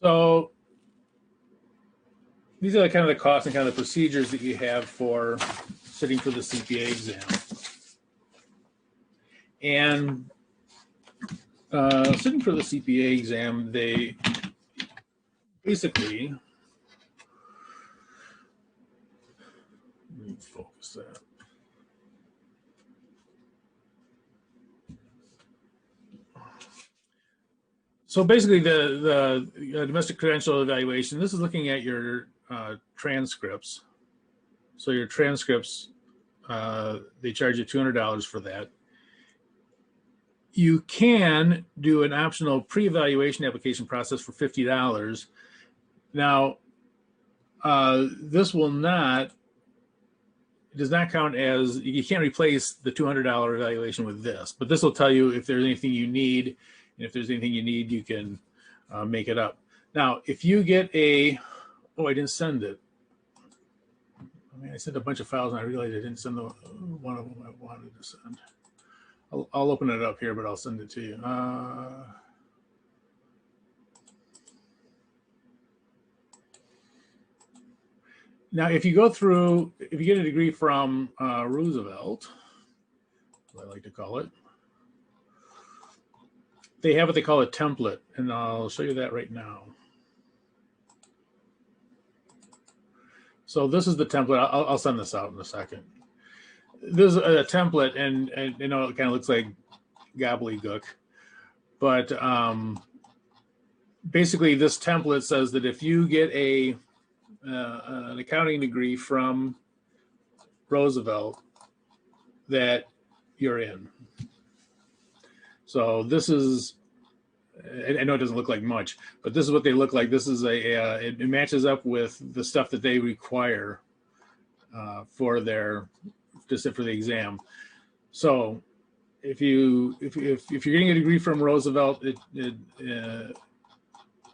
So these are kind of the costs and kind of the procedures that you have for sitting for the CPA exam. And sitting for the CPA exam, they basically, let me focus that. So basically the domestic credential evaluation, this is looking at your transcripts. So your transcripts, they charge you $200 for that. You can do an optional pre-evaluation application process for $50. Now, this will not, it does not count as, you can't replace the $200 evaluation with this, but this will tell you if there's anything you need, and if there's anything you need, you can make it up. Now, if you get a, oh, I didn't send it. I mean, I sent a bunch of files and I realized I didn't send the one of them I wanted to send. I'll open it up here, but I'll send it to you. Now, if you go through, if you get a degree from Roosevelt, as I like to call it, they have what they call a template, and I'll show you that right now. So this is the template. I'll send this out in a second. This is a template, and you know, it kind of looks like gobbledygook, but basically this template says that if you get an accounting degree from Roosevelt, that you're in. So this is, I know it doesn't look like much, but this is what they look like. This is it matches up with the stuff that they require for their, to sit for the exam. So if you're getting a degree from Roosevelt,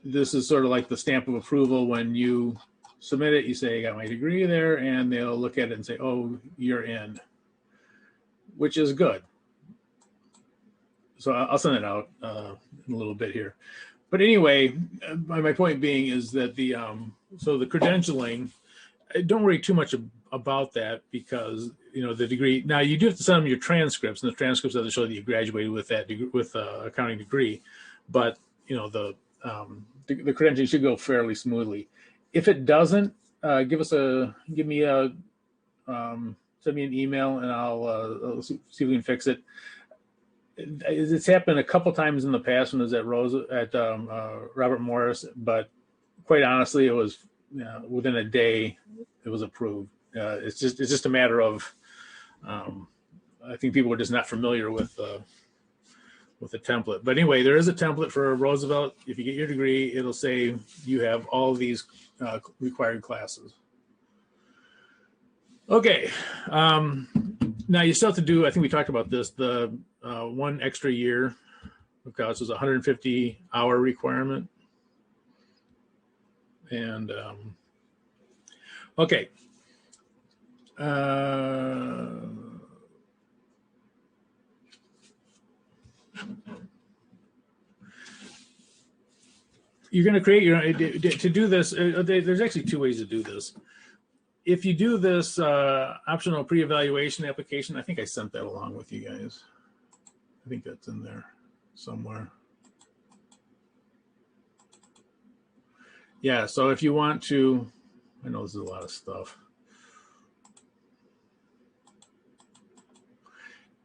this is sort of like the stamp of approval. When you submit it, you say, I got my degree there, and they'll look at it and say, oh, you're in, which is good. So I'll send it out in a little bit here. But anyway, my point being is that the, so the credentialing, don't worry too much about that, because, you know, the degree, now you do have to send them your transcripts, and the transcripts have to show that you graduated with that degree, with accounting degree. But, you know, the credentialing should go fairly smoothly. If it doesn't, send me an email, and I'll see if we can fix it. It's happened a couple times in the past when it was at Robert Morris, but quite honestly, it was within a day it was approved. It's just a matter of I think people were just not familiar with the template. But anyway, there is a template for Roosevelt. If you get your degree, it'll say you have all these required classes. Okay. Now you still have to do, I think we talked about this, the 1 extra year of college is a 150-hour requirement. And okay. You're going to create your own, to do this, there's actually 2 ways to do this. If you do this optional pre-evaluation application, I think I sent that along with you guys. I think that's in there somewhere. Yeah, so if you want to, I know this is a lot of stuff.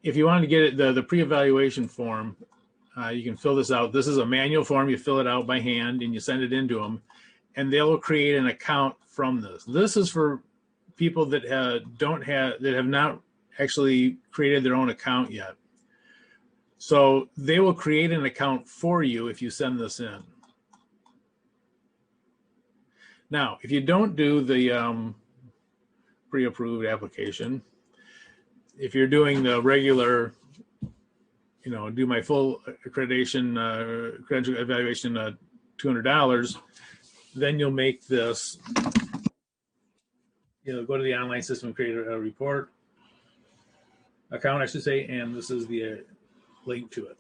If you want to get it, the pre-evaluation form, you can fill this out. Have a manual form. You fill it out by hand and you send it into them, and they'll create an account from this. This is for people that have not actually created their own account yet. So they will create an account for you if you send this in. Now, if you don't do the pre-approved application, if you're doing the regular, you know, do my full accreditation, credential evaluation, $200, then you'll make this, you know, go to the online system and create a report account, I should say, and this is the link to it.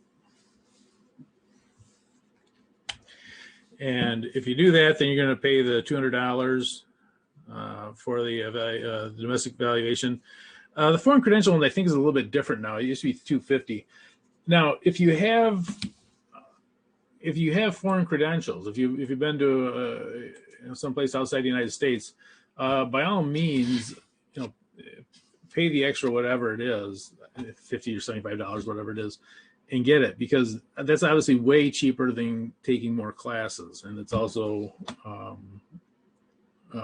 And if you do that, then you're going to pay the $200 for the domestic valuation. The foreign credential one, I think, is a little bit different now. It used to be $250. Now, if you have foreign credentials, if you've been to someplace outside the United States, by all means, pay the extra whatever it is, $50 or $75, whatever it is, and get it, because that's obviously way cheaper than taking more classes, and it's also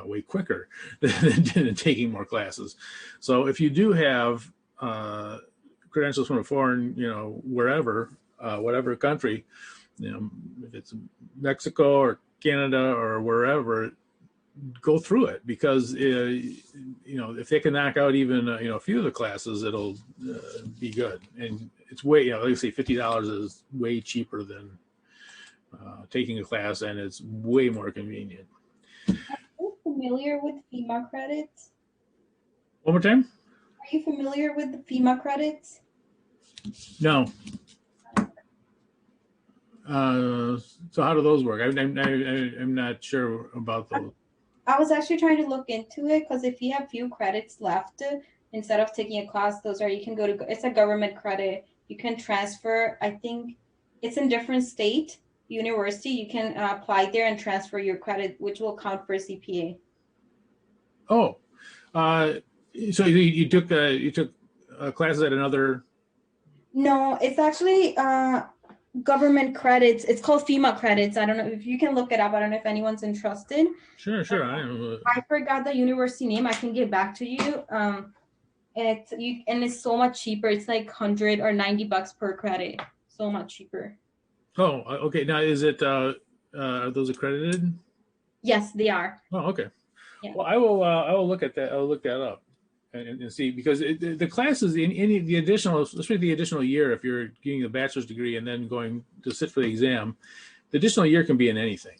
way quicker than taking more classes. So if you do have credentials from a foreign, wherever, whatever country, if it's Mexico or Canada or wherever, go through it, because if they can knock out even a few of the classes, it'll be good. And it's way, like I say, $50 is way cheaper than taking a class, and it's way more convenient. Are you familiar with FEMA credits? One more time? Are you familiar with the FEMA credits? No. So how do those work? I'm not sure about those. I was actually trying to look into it, because if you have few credits left, instead of taking a class, those are, you can go to, it's a government credit. You can transfer, I think it's in different state, university, you can apply there and transfer your credit, which will count for CPA. Oh, so you took classes at another? No, it's actually government credits. It's called FEMA credits. I don't know if you can look it up. I don't know if anyone's interested. Sure. I forgot the university name. I can get back to you. It's so much cheaper. It's like $100 or $90 per credit. So much cheaper. Oh, okay. Now, is it are those accredited? Yes, they are. Oh, okay. Yeah. Well, I will look at that. I'll look that up and see, because the classes in the additional, especially the additional year, if you're getting a bachelor's degree and then going to sit for the exam, the additional year can be in anything.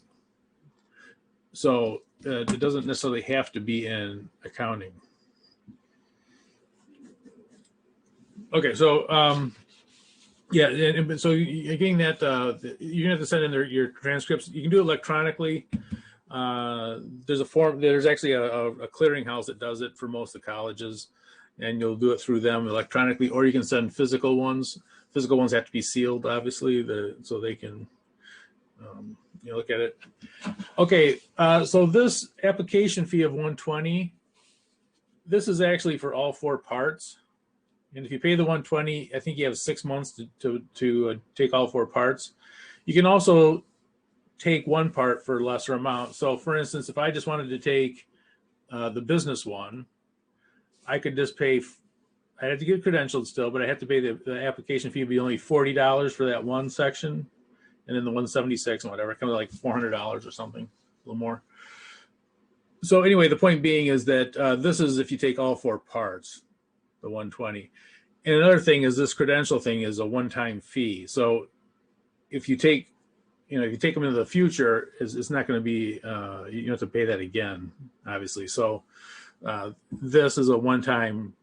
So it doesn't necessarily have to be in accounting. Okay, so yeah, and so you're getting that. You're gonna have to send in your transcripts. You can do it electronically. There's a form. There's actually a clearinghouse that does it for most of the colleges, and you'll do it through them electronically, or you can send physical ones. Physical ones have to be sealed, obviously, so they can look at it. Okay, so this application fee of $120, this is actually for all 4 parts. And if you pay the $120, I think you have 6 months to take all 4 parts. You can also take one part for a lesser amount. So for instance, if I just wanted to take the business one, I could just pay, I had to get credentialed still, but I have to pay the application fee would be only $40 for that one section. And then the 176 and whatever, kind of like $400 or something, a little more. So anyway, the point being is that this is if you take all 4 parts, the 120. And another thing is this credential thing is a one-time fee. So if you take, if you take them into the future, it's not going to be, you have to pay that again, obviously. So this is a one-time,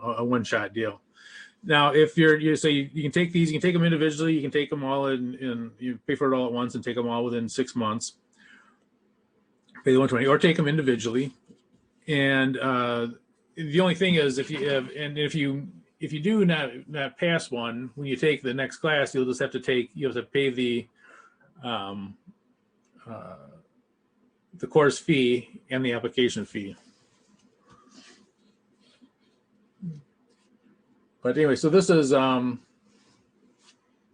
a one-shot deal. Now, if you can take these, you can take them individually, you can take them all in you pay for it all at once and take them all within 6 months, pay the 120, or take them individually. And the only thing is, if you have, and if you do not pass one, when you take the next class, you'll just have to pay the course fee and the application fee. But anyway, so this is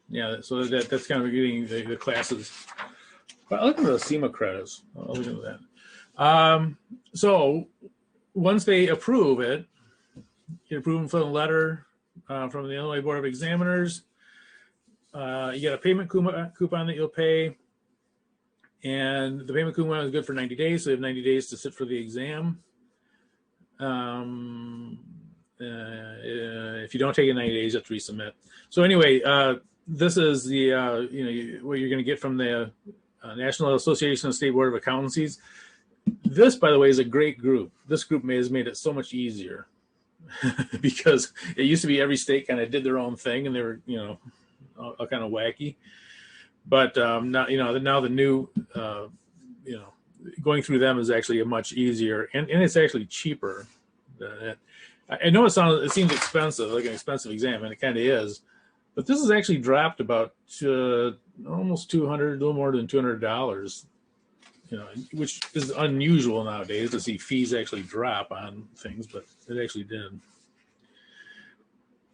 yeah, so that's kind of getting the classes. But I look at the CMA credits. I'll look at that. So once they approve it, you approve them for the letter from the Illinois Board of Examiners. You get a payment coupon that you'll pay, and the payment coupon is good for 90 days. So you have 90 days to sit for the exam. If you don't take it 90 days, you have to resubmit. So anyway, this is the what you're going to get from the National Association of State Board of Accountancies. This, by the way, is a great group. This group has made it so much easier because it used to be every state kind of did their own thing, and they were all kind of wacky. But now, now the new, going through them is actually a much easier, and it's actually cheaper. I know it seems expensive, like an expensive exam, and it kind of is. But this has actually dropped about almost $200, a little more than $200, which is unusual nowadays to see fees actually drop on things, but it actually did.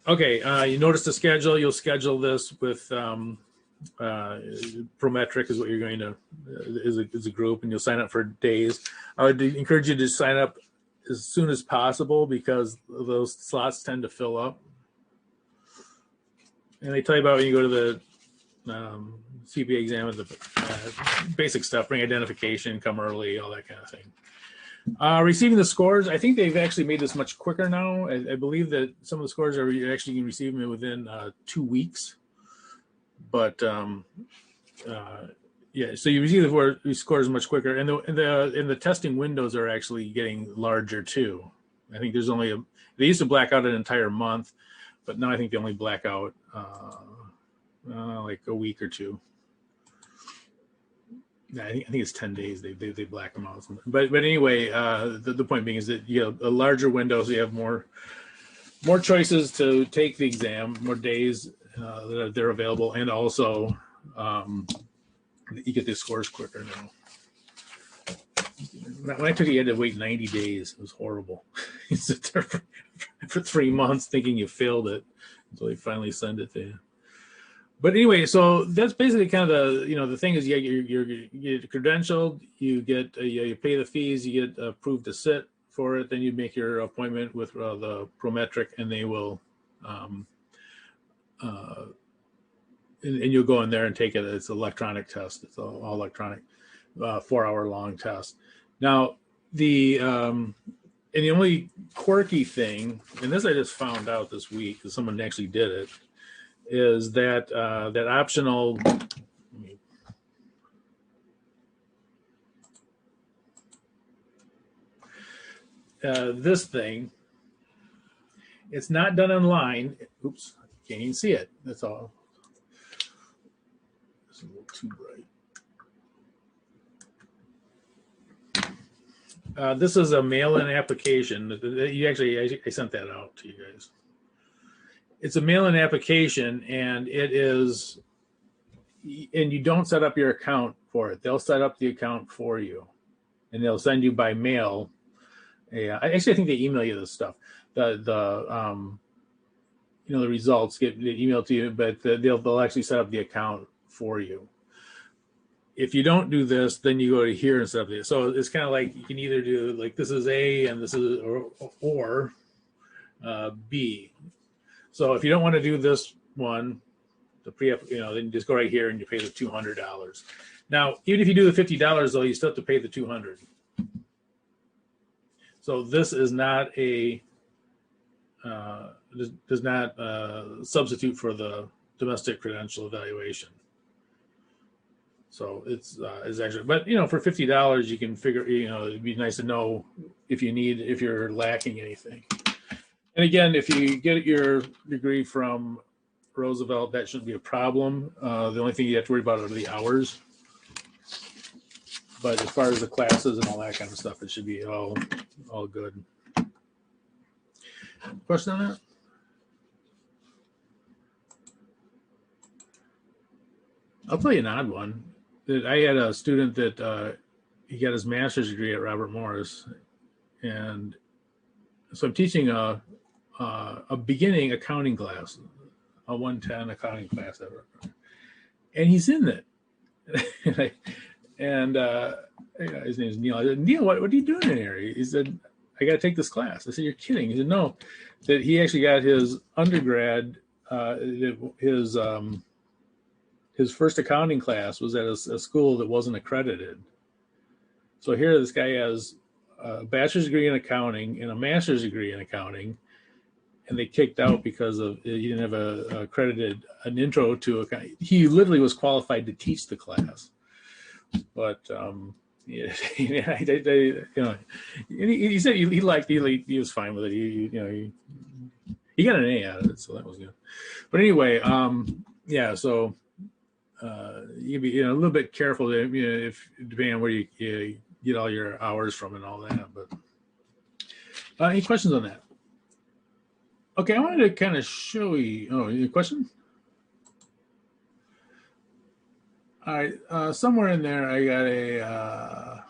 Okay, you notice the schedule. You'll schedule this with Prometric is what you're going to is a group, and you'll sign up for days. I would encourage you to sign up as soon as possible because those slots tend to fill up. And they tell you about when you go to the CPA exam, the basic stuff, bring identification, come early, all that kind of thing. Receiving the scores, I think they've actually made this much quicker now. I believe that some of the scores are actually you can receive them within 2 weeks. But yeah, so you receive the scores much quicker, and the testing windows are actually getting larger too. I think there's only they used to black out an entire month, but now I think they only black out like a week or two. I think it's 10 days they black them out. But anyway, the point being is that you have a larger window, so you have more choices to take the exam, more days that they're available, and also you get the scores quicker now. When I took it, you had to wait 90 days. It was horrible. You sit there for 3 months thinking you failed it until they finally send it to you. But anyway, so that's basically kind of the thing is you get credentialed, you get you pay the fees, you get approved to sit for it, then you make your appointment with the Prometric, and they will and you'll go in there and take it. It's an electronic test. It's all electronic, 4-hour long test. Now and the only quirky thing, and this I just found out this week because someone actually did it, is that that optional this thing, it's not done online. Oops, can't even see it. That's all. It's a little too bright. This is a mail-in application. I sent that out to you guys. It's a mail-in application, and you don't set up your account for it. They'll set up the account for you, and they'll send you by mail. I think they email you this stuff. The results get emailed to you, but they'll actually set up the account for you. If you don't do this, then you go to here and set up the. So it's kind of like you can either do like this is A and this is or B. So if you don't want to do this one, the then you just go right here and you pay the $200. Now, even if you do the $50 though, you still have to pay the $200. So this is not does not substitute for the domestic credential evaluation. So it's actually, but for $50 you can figure, it'd be nice to know if you're lacking anything. And again, if you get your degree from Roosevelt, that shouldn't be a problem. The only thing you have to worry about are the hours. But as far as the classes and all that kind of stuff, it should be all good. Question on that? I'll tell you an odd one. I had a student that he got his master's degree at Robert Morris, and so I'm teaching a beginning accounting class, a 110 accounting class ever, and he's in it. And his name is Neil. I said, Neil, what are you doing in here? He said, I got to take this class. I said, you're kidding. He said, no, that he actually got his undergrad, his first accounting class was at a school that wasn't accredited. So here this guy has a bachelor's degree in accounting and a master's degree in accounting, and they kicked out because he didn't have an intro to accounting. He literally was qualified to teach the class. But he said he liked it. He was fine with it. He got an A out of it, so that was good. But anyway, yeah. So you be a little bit careful to, if depending on where you get all your hours from and all that. But any questions on that? Okay, I wanted to kind of show you. Oh, any question? All right, somewhere in there, I got a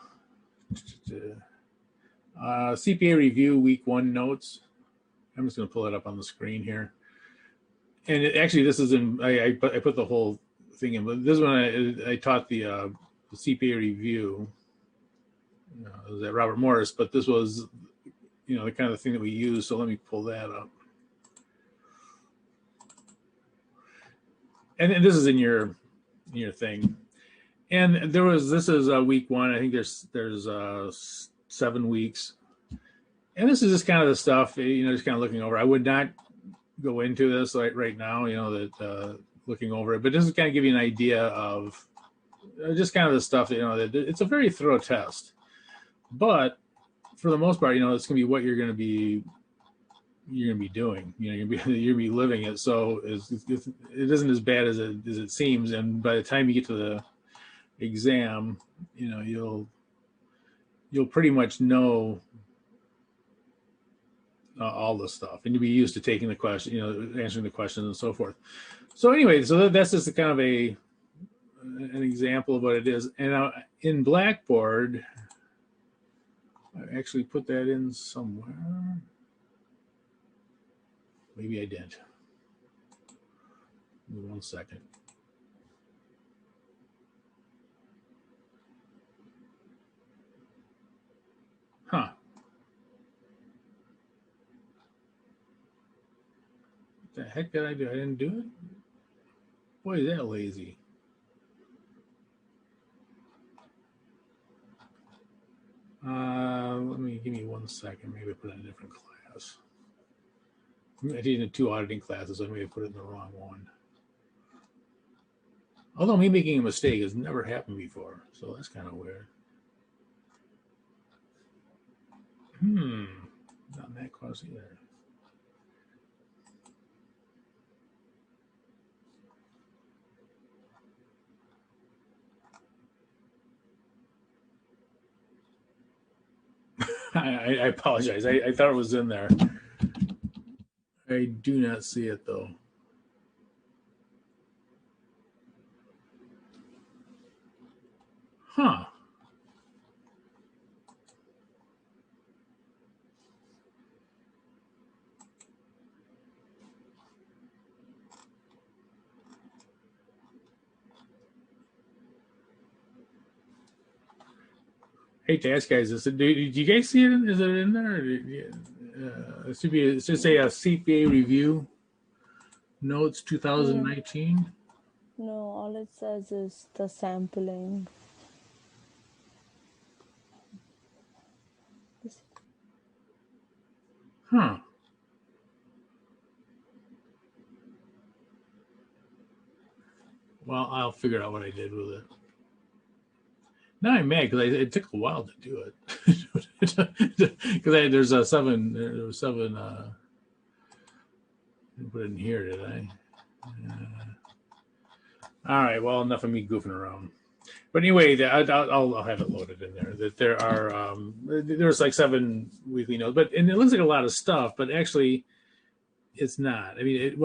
CPA review week 1 notes. I'm just going to pull it up on the screen here. And actually, this is in, I put the whole thing in, but this one I taught the CPA review. It was at Robert Morris, but this was, the kind of thing that we use. So let me pull that up. And this is in your thing. And this is week 1. I think there's 7 weeks. And this is just kind of the stuff, just kind of looking over. I would not go into this right now, looking over it, but just to kind of give you an idea of just kind of the stuff, that it's a very thorough test. But for the most part, it's going to be what you're going to be doing. You're going to be living it. So it isn't as bad as it seems. And by the time you get to the exam, you'll pretty much know all the stuff, and you'll be used to taking the question, answering the questions and so forth. So anyway, so that's just a kind of an example of what it is. And in Blackboard, I actually put that in somewhere. Maybe I didn't. Give me 1 second. Huh. What the heck did I do? I didn't do it? Boy, is that lazy. Give me 1 second. Maybe I put it in a different class. I did in 2 auditing classes, so I may have put it in the wrong one. Although me making a mistake has never happened before, so that's kind of weird. Not in that class either. I apologize. I thought it was in there. I do not see it though. Huh. Hate to ask guys this. Do you guys see it? Is it in there? It should be. It should say a CPA review notes 2019. No, all it says is the sampling. Huh. Well, I'll figure out what I did with it. Now I'm mad because it took a while to do it. Because there's 7. There was 7. I didn't put it in here, did I? All right. Well, enough of me goofing around. But anyway, I'll have it loaded in there. That there are there's like 7 weekly notes, and it looks like a lot of stuff, but actually, it's not. I mean,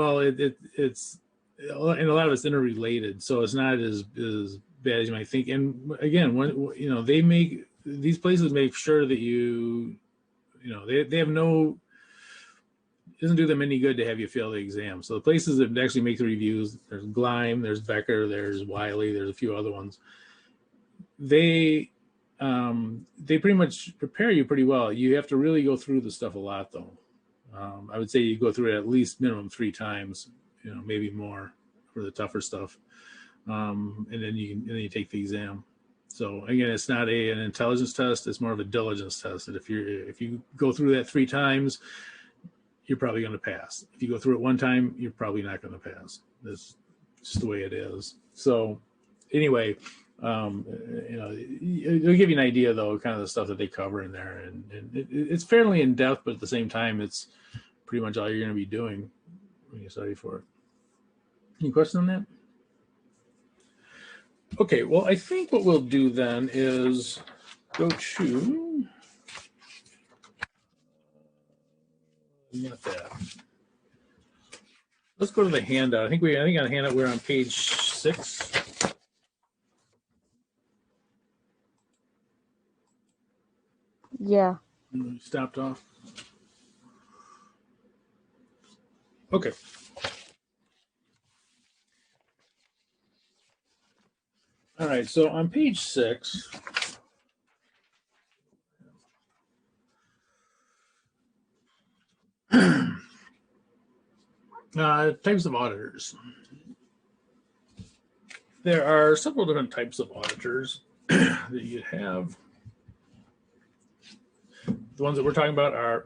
it's and a lot of it's interrelated, so it's not as bad as you might think. And again, when they make these places make sure that they have no. It doesn't do them any good to have you fail the exam. So the places that actually make the reviews, there's Gleim, there's Becker, there's Wiley, there's a few other ones. They pretty much prepare you pretty well. You have to really go through the stuff a lot, though. I would say you go through it at least minimum 3 times, maybe more for the tougher stuff, and then you take the exam. So again, it's not an intelligence test; it's more of a diligence test. That if you go through that 3 times, you're probably going to pass. If you go through it 1 time, you're probably not going to pass. That's just the way it is. So anyway, it'll give you an idea, though, kind of the stuff that they cover in there. And it's fairly in depth, but at the same time, it's pretty much all you're going to be doing when you study for it. Any questions on that? Okay, well, I think what we'll do then is go to, not that. Let's go to the handout. I think on the handout we're on page 6. Yeah. Stopped off. Okay. All right, so on page 6, types of auditors. There are several different types of auditors that you have. The ones that we're talking about are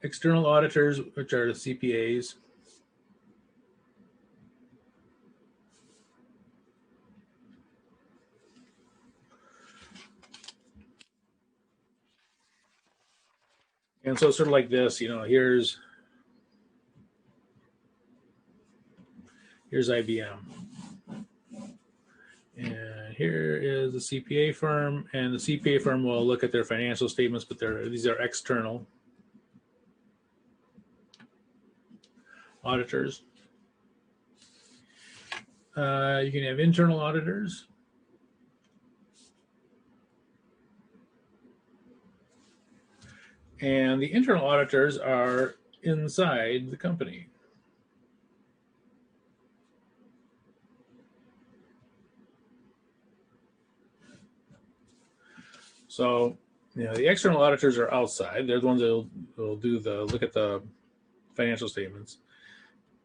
external auditors, which are the CPAs. And so it's sort of like this, here's IBM. And here is the CPA firm, and the CPA firm will look at their financial statements, but these are external auditors. You can have internal auditors. And the internal auditors are inside the company. So, the external auditors are outside. They're the ones that will look at the financial statements.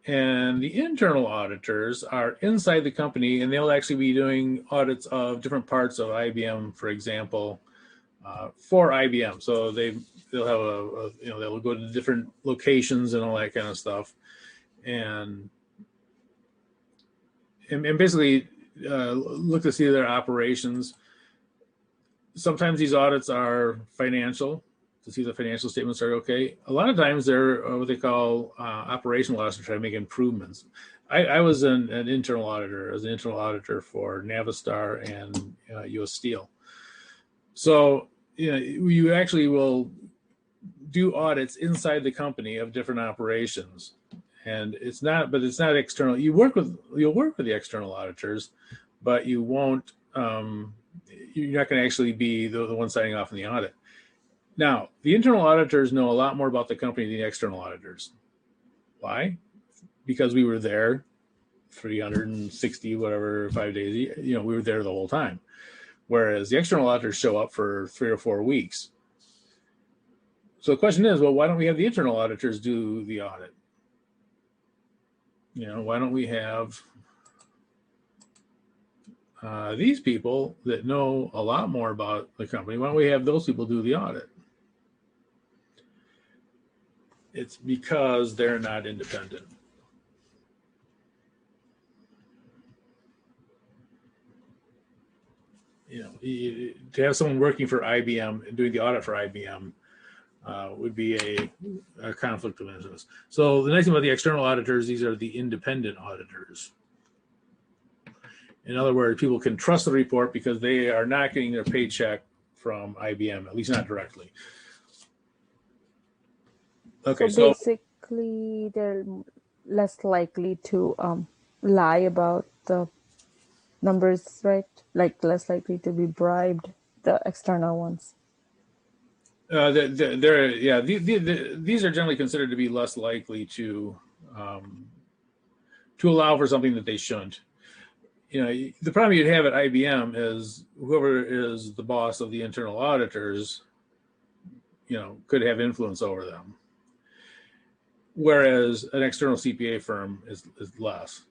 And the internal auditors are inside the company, and they'll actually be doing audits of different parts of IBM, for example, for IBM. So they'll have they'll go to different locations and all that kind of stuff, and basically look to see their operations. Sometimes these audits are financial, to see the financial statements are okay. A lot of times they're what they call operational audits to try to make improvements. I was an internal auditor. I was an internal auditor for Navistar and US Steel. So you actually will do audits inside the company of different operations, and it's not external. You'll work with the external auditors, but you won't. You're not going to actually be the one signing off on the audit. Now, the internal auditors know a lot more about the company than the external auditors. Why? Because we were there 360, 5 days. We were there the whole time. Whereas the external auditors show up for 3 or 4 weeks. So the question is, well, why don't we have the internal auditors do the audit? Why don't we have these people that know a lot more about the company? Why don't we have those people do the audit? It's because they're not independent. To have someone working for IBM and doing the audit for IBM would be a conflict of interest. So the nice thing about the external auditors, these are the independent auditors. In other words, people can trust the report because they are not getting their paycheck from IBM, at least not directly. Okay, so basically they're less likely to lie about the numbers, right? Like less likely to be bribed, the external ones. These are generally considered to be less likely to allow for something that they shouldn't. The problem you'd have at IBM is whoever is the boss of the internal auditors, could have influence over them. Whereas an external CPA firm is less.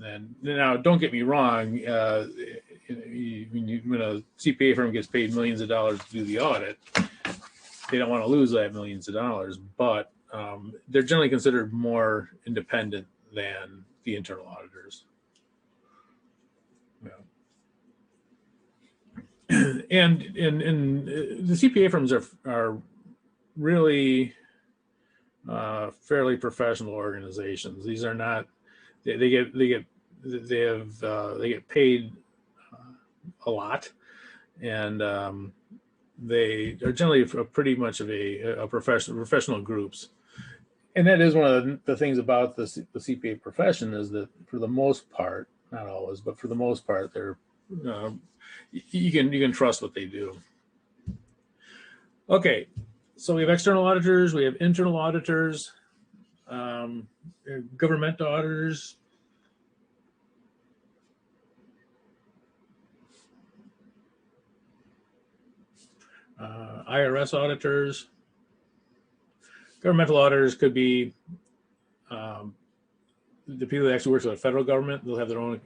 And now don't get me wrong, when a CPA firm gets paid millions of dollars to do the audit, they don't want to lose that millions of dollars, but they're generally considered more independent than the internal auditors. And the CPA firms are really fairly professional organizations. These are not, they get paid a lot, and they are generally pretty much of a professional groups. And that is one of the things about the CPA profession, is that for the most part, not always, but for the most part, they're you can trust what they do. Okay, so we have external auditors, we have internal auditors, government auditors, IRS auditors. Governmental auditors could be the people that actually work for the federal government. They'll have their own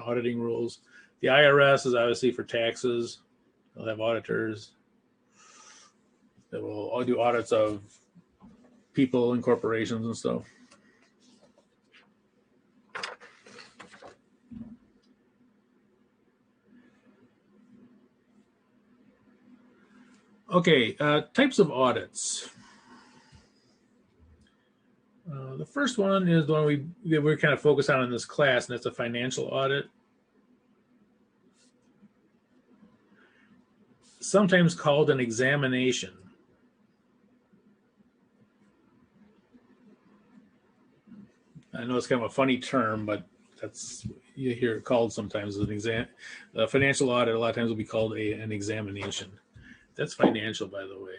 auditing rules. The IRS is obviously for taxes. They'll have auditors that will all do audits of people and corporations and stuff. Okay, types of audits. The first one is the one we're kind of focused on in this class, and that's a financial audit. Sometimes called an examination. I know it's kind of a funny term, but that's, you hear it called sometimes as an exam. A financial audit a lot of times will be called an examination. That's financial, by the way.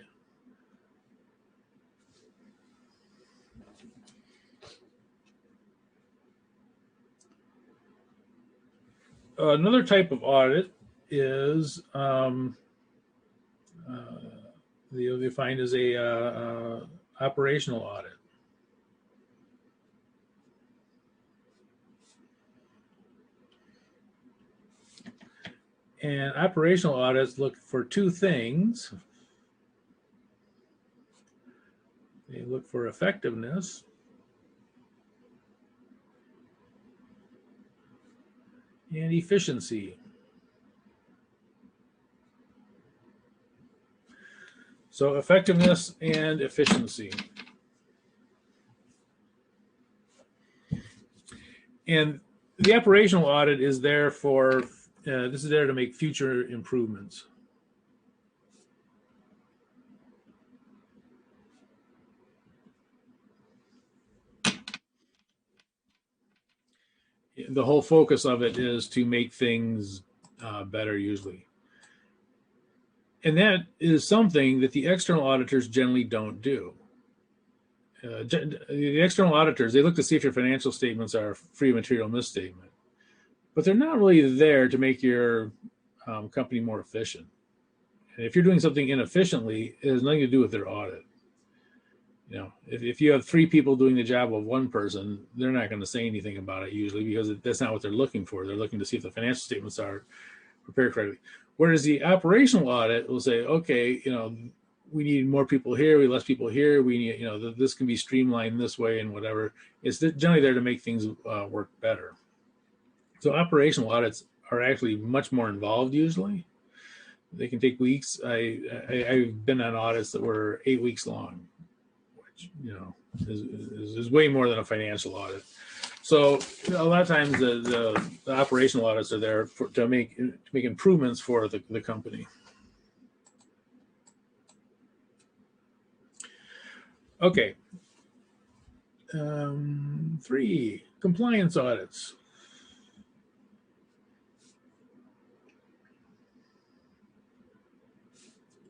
Another type of audit is they find as a operational audit. And operational audits look for two things. They look for effectiveness and efficiency. So effectiveness and efficiency. And the operational audit is there for, this is there to make future improvements. The whole focus of it is to make things better usually. And that is something that the external auditors generally don't do. The external auditors, they look to see if your financial statements are free of material misstatement, but they're not really there to make your company more efficient. And if you're doing something inefficiently, it has nothing to do with their audit. You know, if you have 3 people doing the job of 1 person, they're not going to say anything about it usually, because that's not what they're looking for. They're looking to see if the financial statements are prepared correctly. Whereas the operational audit will say, okay, you know, we need more people here, we need less people here, we need, you know, this can be streamlined this way and whatever. It's generally there to make things work better. So operational audits are actually much more involved usually. They can take weeks. I've been on audits that were 8 weeks long, which, you know, is way more than a financial audit. So a lot of times the operational audits are there to make improvements for the company. Okay. 3, compliance audits.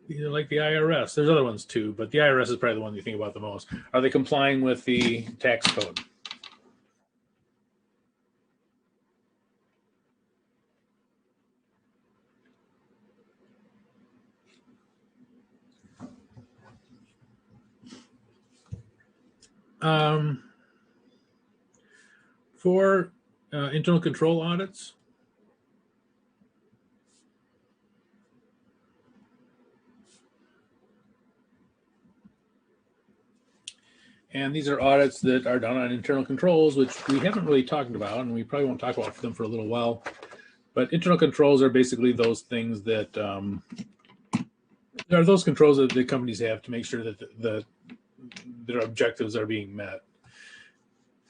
These are like the IRS. There's other ones too, but the IRS is probably the one you think about the most. Are they complying with the tax code? For internal control audits, and these are audits that are done on internal controls, which we haven't really talked about, and we probably won't talk about them for a little while. But internal controls are basically those things that there are those controls that the companies have to make sure that their objectives are being met.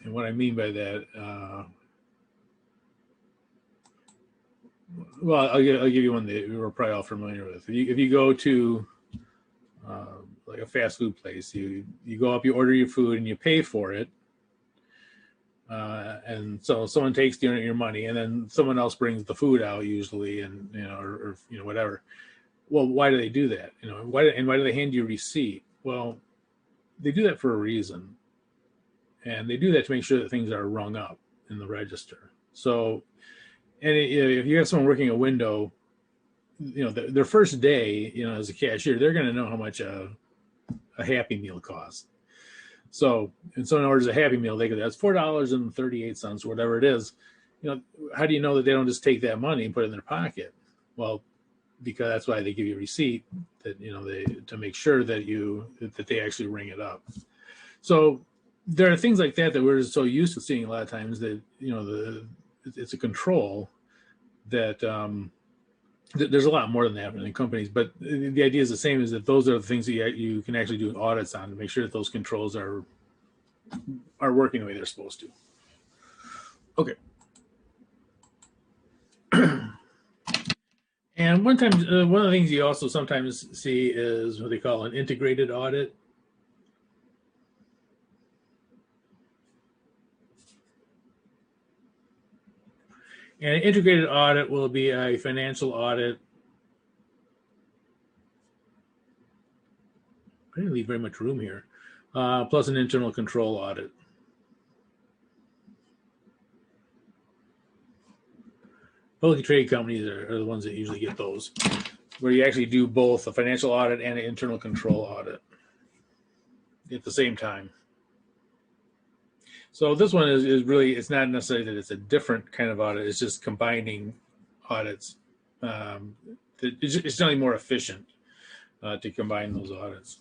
And what I mean by that, well, I'll give you one that we're probably all familiar with. If you go to like a fast food place, you go up, you order your food, and you pay for it. And so someone takes your money, and then someone else brings the food out usually, and or whatever. Well, why do they do that? Why do they hand you a receipt? Well, they do that for a reason, and they do that to make sure that things are rung up in the register. So, and if you have someone working a window, their first day, as a cashier, they're going to know how much a Happy Meal costs. So, and someone orders a Happy Meal, that's $4.38, whatever it is. How do you know that they don't just take that money and put it in their pocket? Well, because that's why they give you a receipt, that to make sure that they actually ring it up. So there are things like that we're so used to seeing a lot of times that it's a control that there's a lot more than that in companies, but the idea is the same, is that those are the things that you can actually do audits on to make sure that those controls are working the way they're supposed to. Okay. And one of the things you also sometimes see is what they call an integrated audit. And an integrated audit will be a financial audit. I didn't leave very much room here. Plus an internal control audit. Publicly traded companies are the ones that usually get those, where you actually do both a financial audit and an internal control audit at the same time. So this one is really, it's not necessarily that it's a different kind of audit, it's just combining audits. It's generally more efficient to combine those audits.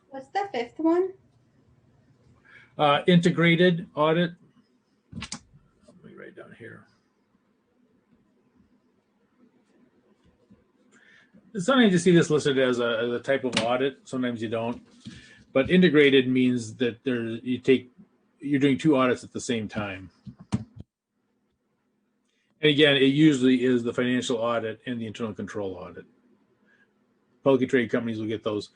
What's the fifth one? Integrated audit. Let me write down here. Sometimes you see this listed as a type of audit. Sometimes you don't. But integrated means that you're doing two audits at the same time. And again, it usually is the financial audit and the internal control audit. Publicly traded companies will get those.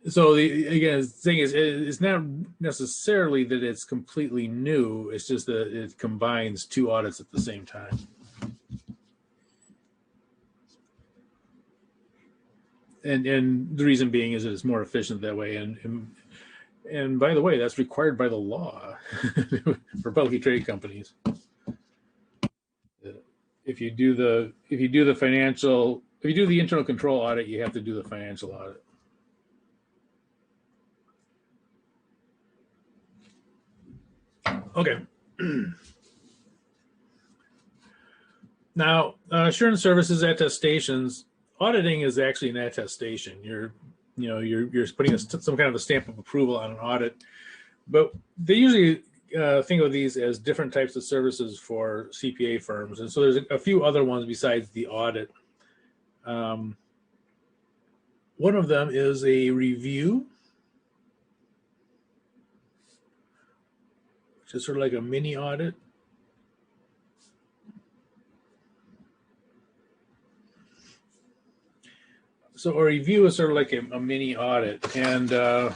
So again, the thing is, it's not necessarily that it's completely new. It's just that it combines two audits at the same time. And the reason being is that it's more efficient that way. And by the way, that's required by the law for publicly traded companies. If you do the internal control audit, you have to do the financial audit. Okay. Now, assurance services attestations. Auditing is actually an attestation. You're putting some kind of a stamp of approval on an audit, but they usually think of these as different types of services for CPA firms, and so there's a few other ones besides the audit. One of them is a review, which is sort of like a mini audit. So a review is sort of like a mini audit, and there's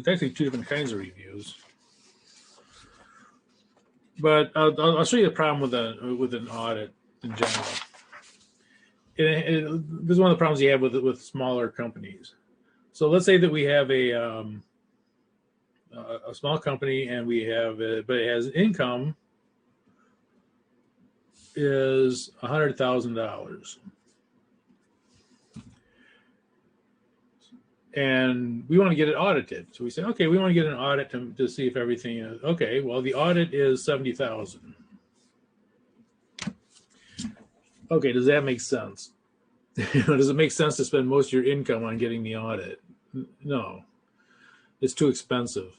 actually two different kinds of reviews. But I'll show you the problem with an audit in general. This is one of the problems you have with smaller companies. So let's say that we have a small company, and but it has income is $100,000, and we want to get it audited. So we say, okay, we want to get an audit to see if everything is okay. Well, the audit is $70,000. Okay, does that make sense? Does it make sense to spend most of your income on getting the audit? No, it's too expensive.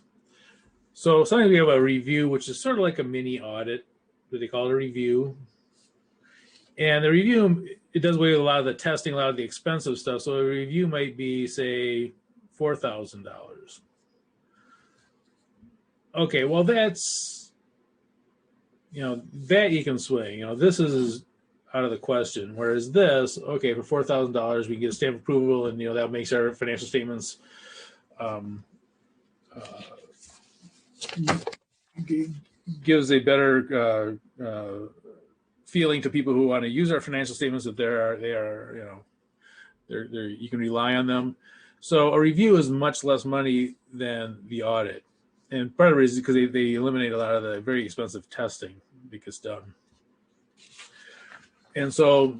So sometimes we have a review, which is sort of like a mini audit, but they call it a review. And the review, it does away with a lot of the testing, a lot of the expensive stuff. So a review might be, say, $4,000. Okay, well, that's, that you can swing. This is out of the question. Whereas this, okay, for $4,000, we get a stamp approval, and that makes our financial statements gives a better feeling to people who want to use our financial statements that you can rely on them. So a review is much less money than the audit, and part of it is because they eliminate a lot of the very expensive testing that gets done. And so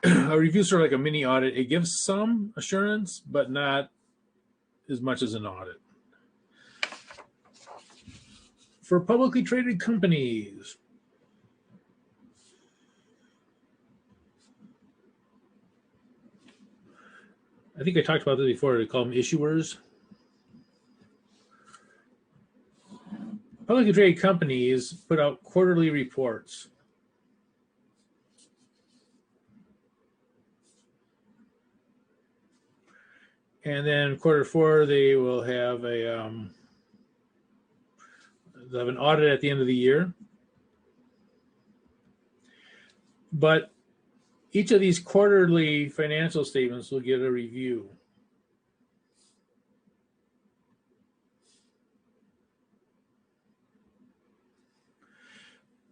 a review is sort of like a mini audit. It gives some assurance, but not as much as an audit. For publicly traded companies, I think I talked about this before. They call them issuers. Publicly traded companies put out quarterly reports. And then Q4, they will have they'll have an audit at the end of the year. But each of these quarterly financial statements will get a review.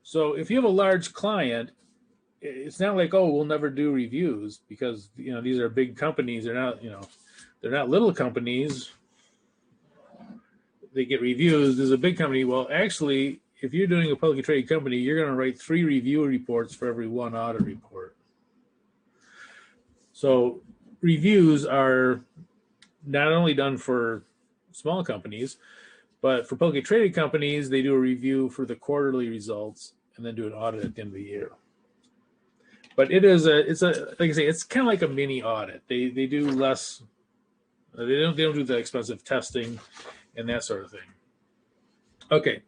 So if you have a large client, it's not like, oh, we'll never do reviews, because these are big companies. They're not little companies. They get reviews. There's a big company. Well, actually, if you're doing a publicly traded company, you're going to write 3 review reports for every 1 audit report. So reviews are not only done for small companies, but for publicly traded companies, they do a review for the quarterly results and then do an audit at the end of the year. But like I say, it's kind of like a mini audit. They do less. They don't do the expensive testing and that sort of thing. Okay.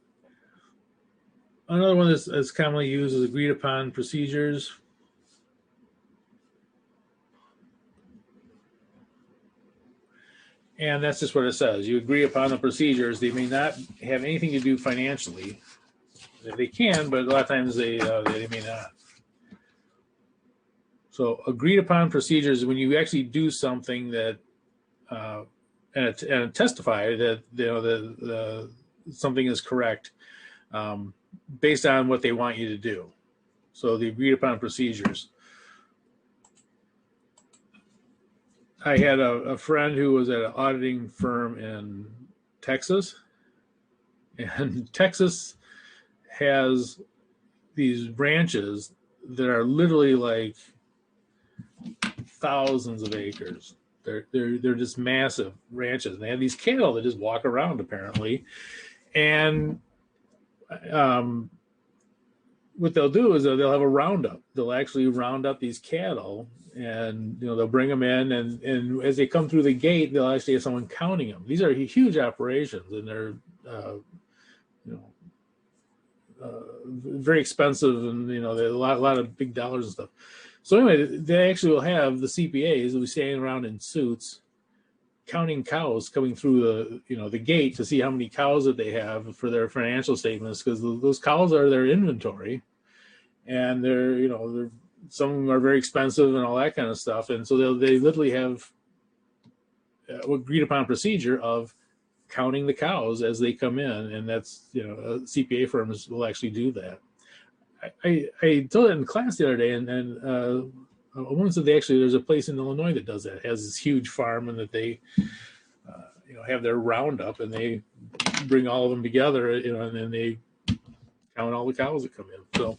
Another one that's commonly used is agreed upon procedures. And that's just what it says. You agree upon the procedures. They may not have anything to do financially. They can, but a lot of times they may not. So agreed upon procedures, when you actually do something that and testify that something is correct based on what they want you to do. So the agreed upon procedures. I had a friend who was at an auditing firm in Texas, and Texas has these branches that are literally like thousands of acres. They're just massive ranches. And they have these cattle that just walk around apparently, and what they'll do is they'll have a roundup. They'll actually round up these cattle, and they'll bring them in, and as they come through the gate, they'll actually have someone counting them. These are huge operations, and they're very expensive, and there's a lot of big dollars and stuff. So anyway, they actually will have the CPAs will be standing around in suits, counting cows coming through the gate to see how many cows that they have for their financial statements, because those cows are their inventory, and they're some of them are very expensive and all that kind of stuff, and so they literally have agreed upon procedure of counting the cows as they come in, and that's CPA firms will actually do that. I told it in class the other day, and a woman said there's a place in Illinois that does that. It has this huge farm, and that they have their roundup, and they bring all of them together, and then they count all the cows that come in. So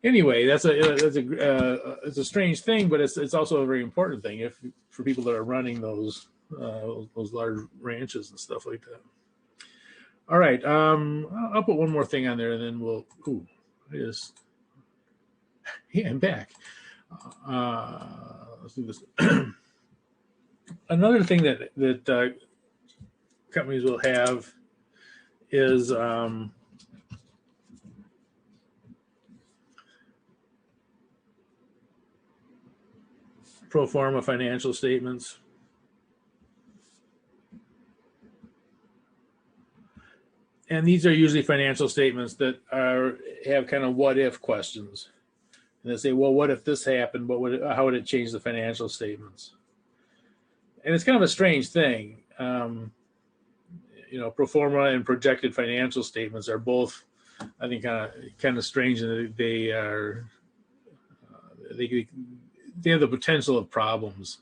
anyway, it's a strange thing, but it's also a very important thing for people that are running those large ranches and stuff like that. All right, I'll put one more thing on there, and then we'll. I'm back. Let's do this. Another thing that companies will have is pro forma financial statements. And these are usually financial statements that have kind of what if questions. And they say, well, what if this happened? How would it change the financial statements? And it's kind of a strange thing. Pro forma and projected financial statements are both, I think, kind of strange, and they are they have the potential of problems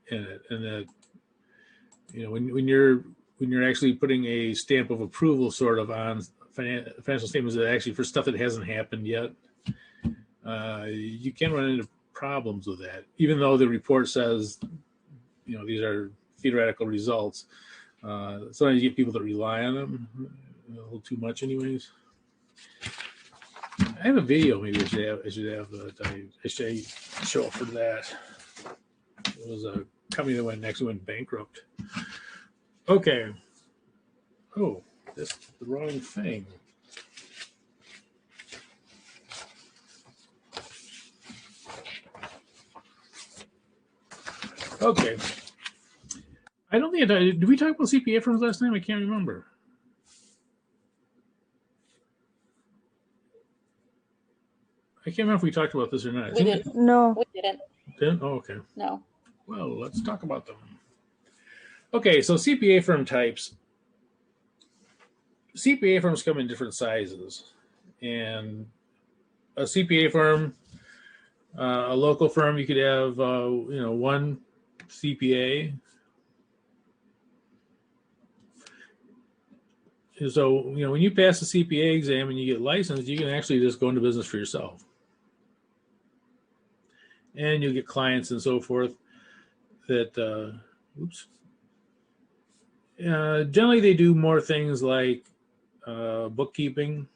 in it. And that when you're actually putting a stamp of approval sort of on financial statements that actually for stuff that hasn't happened yet, you can run into problems with that, even though the report says these are theoretical results. Sometimes you get people that rely on them a little too much anyways. I have a video maybe I should have I should show up for that. It was a company that went bankrupt. Okay. Oh, that's the wrong thing. Okay. I don't think did we talk about CPA firms last time? I can't remember. I can't remember if we talked about this or not. We didn't. No. We didn't. Didn't? Oh, okay. No. Well, let's talk about them. Okay, so CPA firm types. CPA firms come in different sizes. And a CPA firm, a local firm, you could have, one CPA. And so, when you pass the CPA exam and you get licensed, you can actually just go into business for yourself. And you'll get clients and so forth that, generally they do more things like bookkeeping,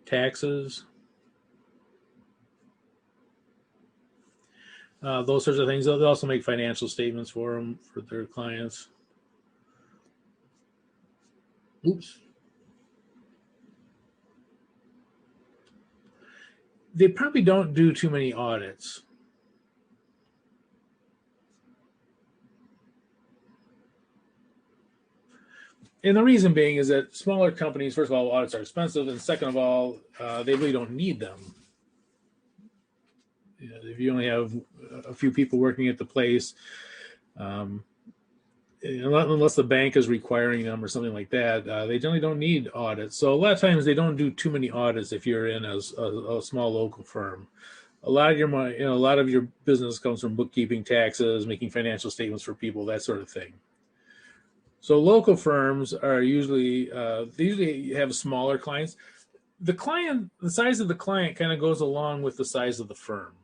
taxes, those sorts of things. They'll also make financial statements for them, for their clients. They probably don't do too many audits. And the reason being is that smaller companies, first of all, audits are expensive, and second of all, they really don't need them. If you only have a few people working at the place, unless the bank is requiring them or something like that, they generally don't need audits. So a lot of times they don't do too many audits if you're in a small local firm. A lot of your money, a lot of your business comes from bookkeeping, taxes, making financial statements for people, that sort of thing. So local firms are usually they usually have smaller clients. The size of the client kind of goes along with the size of the firm.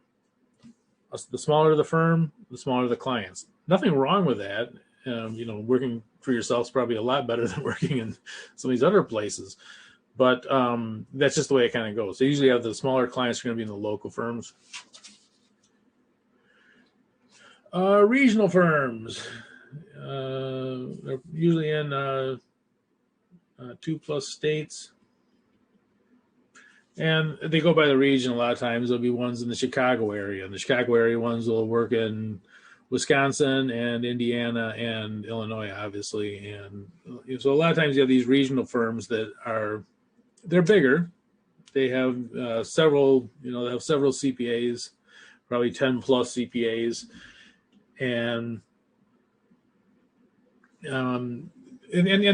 The smaller the firm, the smaller the clients. Nothing wrong with that. Working for yourself is probably a lot better than working in some of these other places. But that's just the way it kind of goes. They usually have the smaller clients are going to be in the local firms. Regional firms. They're usually in 2+ states. And they go by the region a lot of times. There'll be ones in the Chicago area. And the Chicago area ones will work in Wisconsin and Indiana and Illinois, obviously. And so a lot of times you have these regional firms that they're bigger. They have several CPAs, probably 10+ CPAs. And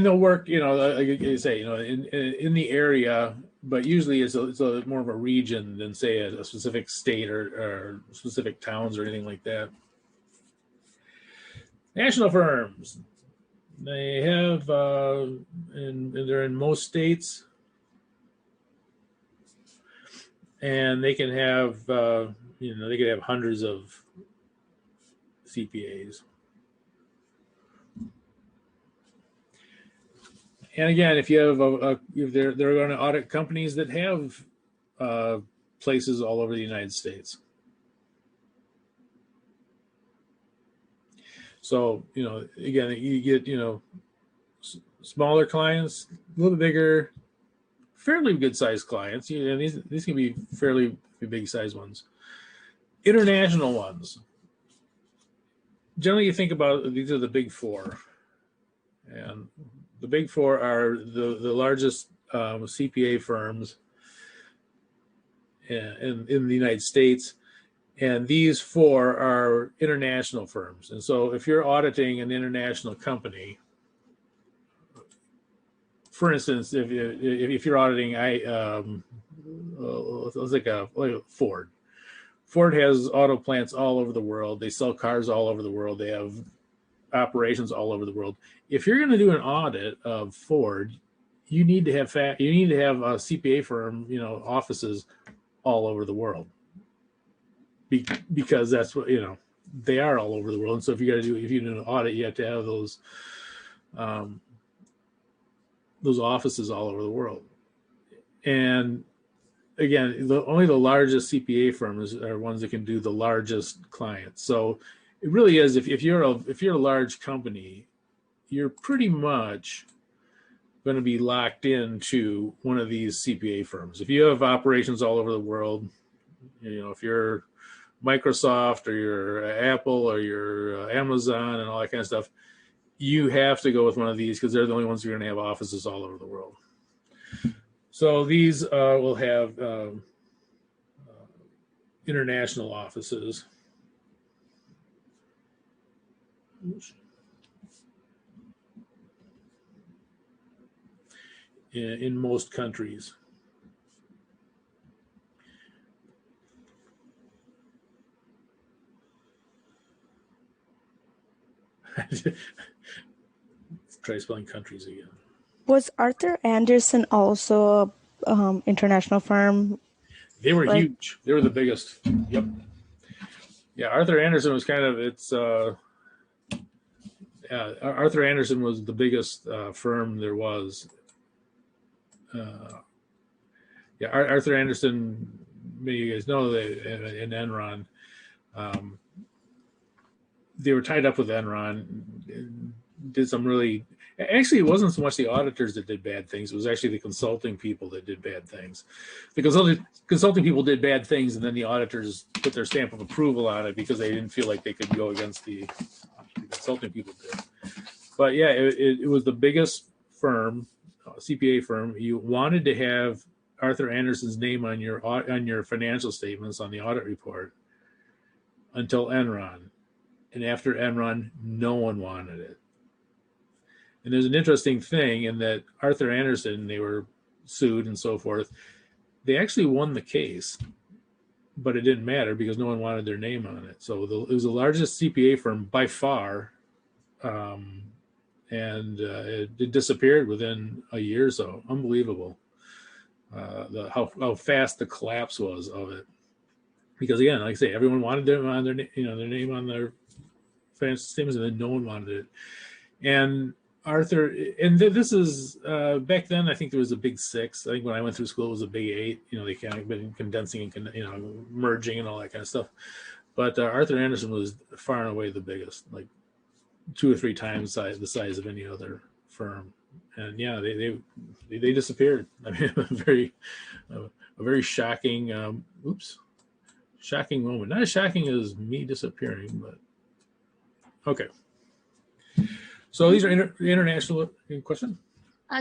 they'll work, like you say, in the area, but usually it's a more of a region than say a specific state or specific towns or anything like that. National firms, they have, and they're in most states, and they can have, they could have hundreds of CPAs. And again, if you have if they're going to audit companies that have places all over the United States. So, again, you get, smaller clients, a little bit bigger fairly good sized clients. These can be fairly big sized ones. International ones. Generally, you think about these are the big four, and the big four are the largest CPA firms in the United States. And these four are international firms. And so if you're auditing an international company, for instance, if you're auditing, let's like Ford. Ford has auto plants all over the world. They sell cars all over the world. They have operations all over the world. If you're going to do an audit of Ford, you need to have a CPA firm, offices all over the world, because that's what they are all over the world. And so if you do an audit, you have to have those offices all over the world. And again, only the largest CPA firms are ones that can do the largest clients. So it really is, if you're a large company, you're pretty much going to be locked into one of these CPA firms. If you have operations all over the world, if you're Microsoft or you're Apple or you're Amazon and all that kind of stuff, you have to go with one of these because they're the only ones who are going to have offices all over the world. So these will have international offices. In most countries. Try spelling countries again. Was Arthur Andersen also international firm? They were huge. They were the biggest. Yep. Yeah, Arthur Andersen was Arthur Andersen was the biggest firm there was. Arthur Andersen, many of you guys know that in Enron, they were tied up with Enron, did some really, actually it wasn't so much the auditors that did bad things, it was actually the consulting people that did bad things. The consulting people did bad things, and then the auditors put their stamp of approval on it because they didn't feel like they could go against the consulting people did. But yeah, it was the biggest firm, CPA firm. You wanted to have Arthur Andersen's name on your financial statements on the audit report until Enron. And after Enron, no one wanted it. And there's an interesting thing in that Arthur Andersen, they were sued and so forth. They actually won the case, but it didn't matter because no one wanted their name on it. So it was the largest CPA firm by far. And it disappeared within a year or so. Unbelievable. How fast the collapse was of it. Because again, like I say, everyone wanted their name on their financial statements, and then no one wanted it. And Arthur, and this is back then, I think there was a big 6. I think when I went through school, it was a big 8. They kind of been condensing and merging and all that kind of stuff. But Arthur Andersen was far and away the biggest, like 2 or 3 times the size of any other firm. And yeah, they disappeared. I mean, a very shocking, shocking moment. Not as shocking as me disappearing, but okay. So these are international question.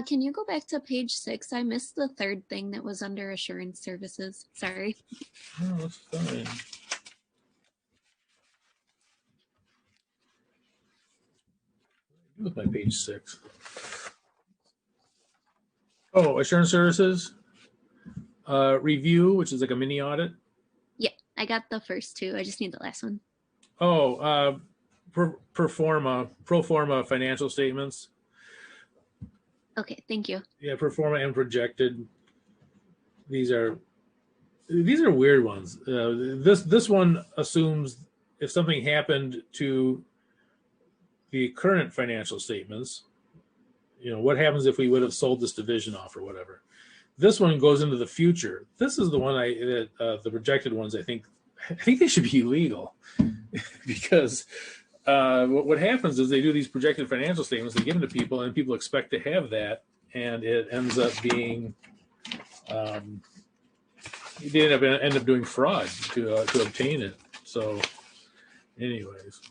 Can you go back to page 6? I missed the third thing that was under assurance services. Sorry. Oh, that's fine. With my page 6. Oh, assurance services. Review, which is like a mini audit. Yeah, I got the first 2. I just need the last one. Oh, pro forma financial statements. Okay, thank you. Yeah, pro forma and projected. These are weird ones. This one assumes if something happened to the current financial statements, what happens if we would have sold this division off or whatever. This one goes into the future. This is the one the projected ones. I think they should be illegal because what happens is they do these projected financial statements, they give them to people, and people expect to have that, and it ends up being They end up doing fraud to obtain it. So, anyways,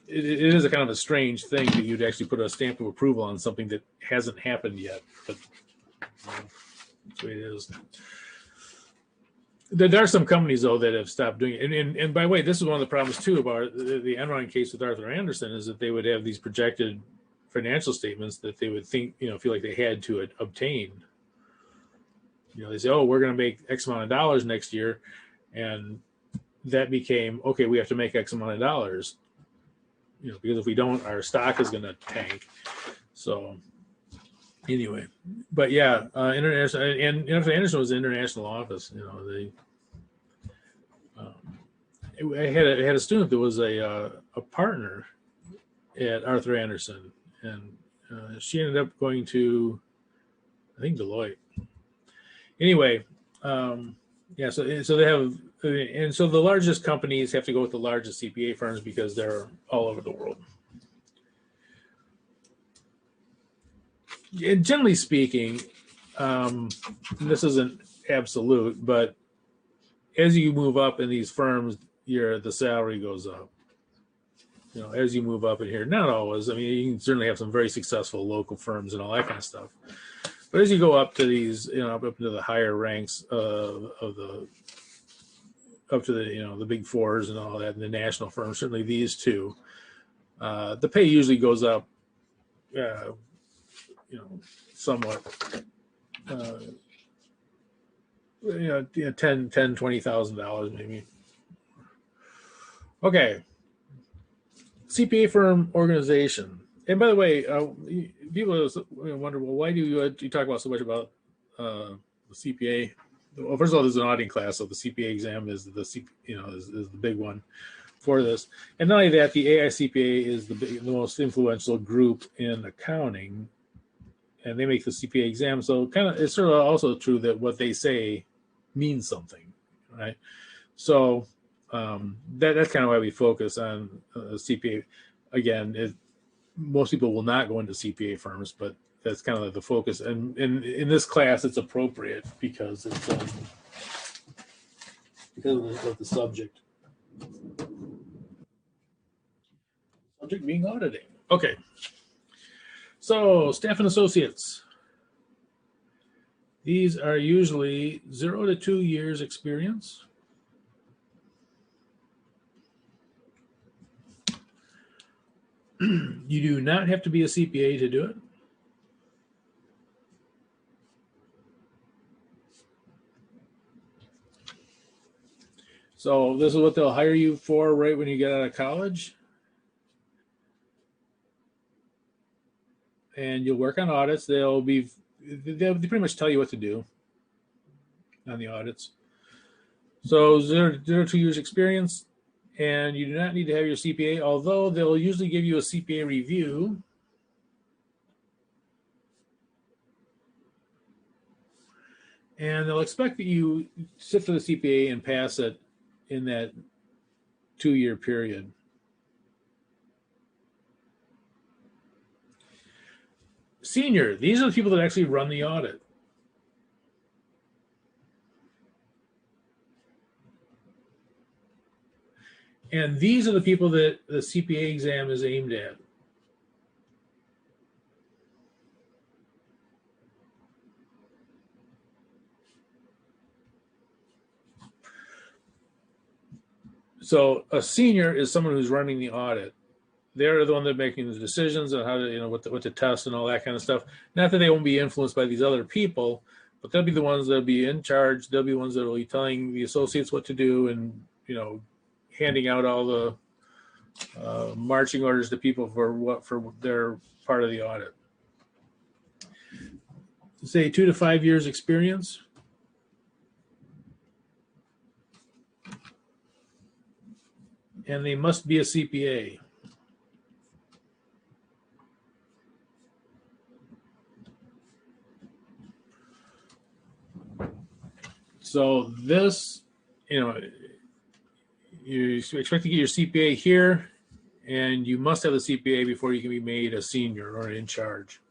it is a kind of a strange thing that you'd actually put a stamp of approval on something that hasn't happened yet. But that's the way it is. There are some companies though that have stopped doing it, and by the way, this is one of the problems too about the Enron case with Arthur Andersen, is that they would have these projected financial statements that they would think, feel like they had to obtain. They say, oh, we're going to make X amount of dollars next year, and that became, okay, we have to make X amount of dollars, because if we don't, our stock is going to tank. So anyway, but yeah, international, and Arthur Andersen was an international office. I had a student that was a partner at Arthur Andersen, and she ended up going to, I think, Deloitte. Anyway, yeah, so they have, and so the largest companies have to go with the largest CPA firms because they're all over the world. And generally speaking, this isn't absolute, but as you move up in these firms, the salary goes up. As you move up in here, not always. I mean, you can certainly have some very successful local firms and all that kind of stuff. But as you go up to these, up into the higher ranks up to the big fours and all that, and the national firms, certainly these two, the pay usually goes up, somewhat, $20,000 maybe. Okay. CPA firm organization. And by the way, people wonder, well, why do you talk about so much about the CPA? Well, first of all, there's an auditing class, so the CPA exam is is the big one for this. And not only that, the AICPA is the most influential group in accounting, and they make the CPA exam. So it's sort of also true that what they say means something, right? So that's kind of why we focus on CPA. Again, most people will not go into CPA firms, but that's kind of the focus. And in this class, it's appropriate because it's because of the subject. Subject being auditing. Okay. So staff and associates. These are usually 0 to 2 years experience. You do not have to be a CPA to do it. So this is what they'll hire you for right when you get out of college. And you'll work on audits. They'll pretty much tell you what to do on the audits. So 0 to 2 years experience. And you do not need to have your CPA, although they'll usually give you a CPA review. And they'll expect that you sit for the CPA and pass it in that 2-year period. Senior, these are the people that actually run the audit. And these are the people that the CPA exam is aimed at. So a senior is someone who's running the audit. They're the one that's making the decisions on how to, what to test and all that kind of stuff. Not that they won't be influenced by these other people, but they'll be the ones that'll be in charge. They'll be the ones that will be telling the associates what to do and, handing out all the marching orders to people for their part of the audit. Say 2 to 5 years experience. And they must be a CPA. So this, you expect to get your CPA here, and you must have the CPA before you can be made a senior or in charge.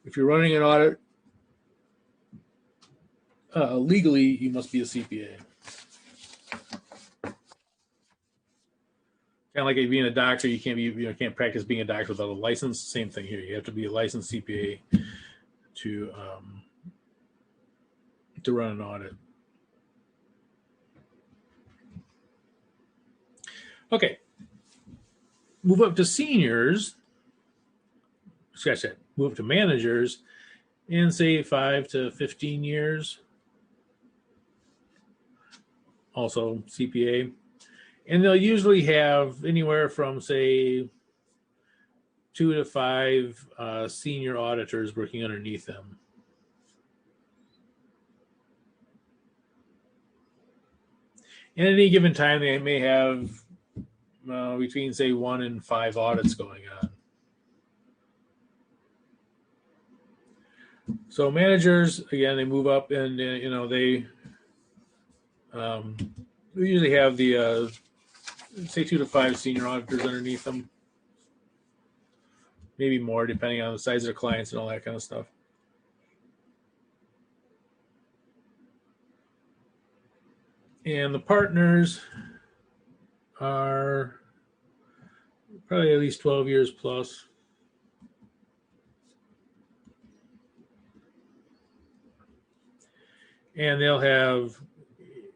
If you're running an audit, Legally, you must be a CPA. Kind of like being a doctor, you can't practice being a doctor without a license. Same thing here. You have to be a licensed CPA to run an audit. Okay, move up to seniors. Scratch that. Move up to managers, and say 5 to 15 years. Also CPA. And they'll usually have anywhere from, say, 2 to 5 senior auditors working underneath them. And at any given time, they may have between, say, 1 and 5 audits going on. So managers, again, they move up, and they usually have the say 2 to 5 senior auditors underneath them, maybe more depending on the size of their clients and all that kind of stuff. And the partners are probably at least 12 years plus. And they'll have,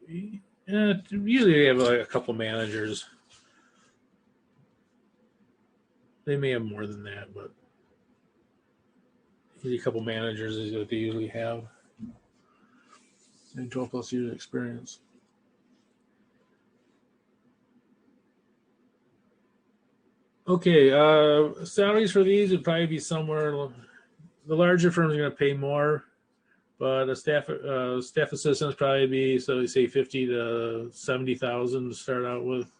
usually they have like a couple managers. They may have more than that, but usually a couple managers is what they usually have. And 12 plus years of experience. Okay, salaries for these would probably be somewhere, the larger firms are going to pay more, but a staff assistant probably be, so we say 50 to 70,000 to start out with.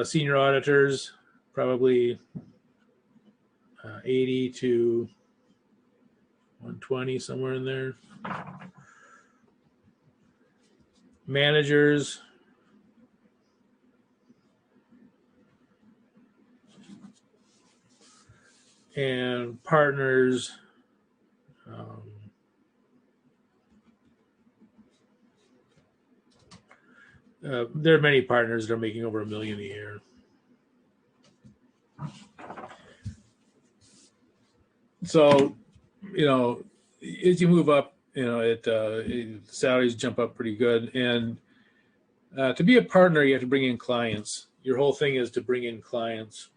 Senior auditors, probably 80 to 120, somewhere in there. Managers, and partners, there are many partners that are making over $1 million a year. So, as you move up, salaries jump up pretty good. And to be a partner, you have to bring in clients. Your whole thing is to bring in clients.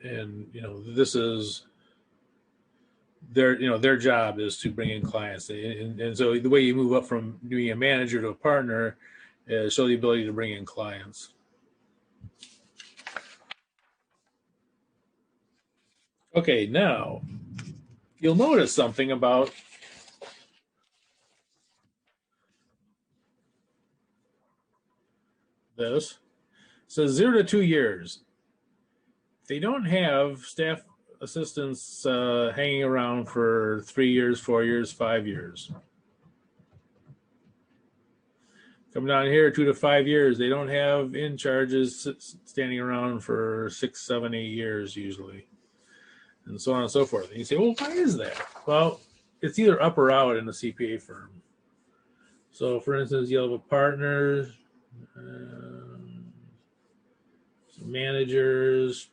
And this is their job is to bring in clients. And so the way you move up from being a manager to a partner is show the ability to bring in clients. Okay, now you'll notice something about this. It says 0 to 2 years. They don't have staff assistants hanging around for 3 years, 4 years, 5 years. Come down here, 2 to 5 years. They don't have in charges standing around for 6, 7, 8 years usually, and so on and so forth. And you say, well, why is that? Well, it's either up or out in a CPA firm. So, for instance, you'll have a partner, some managers,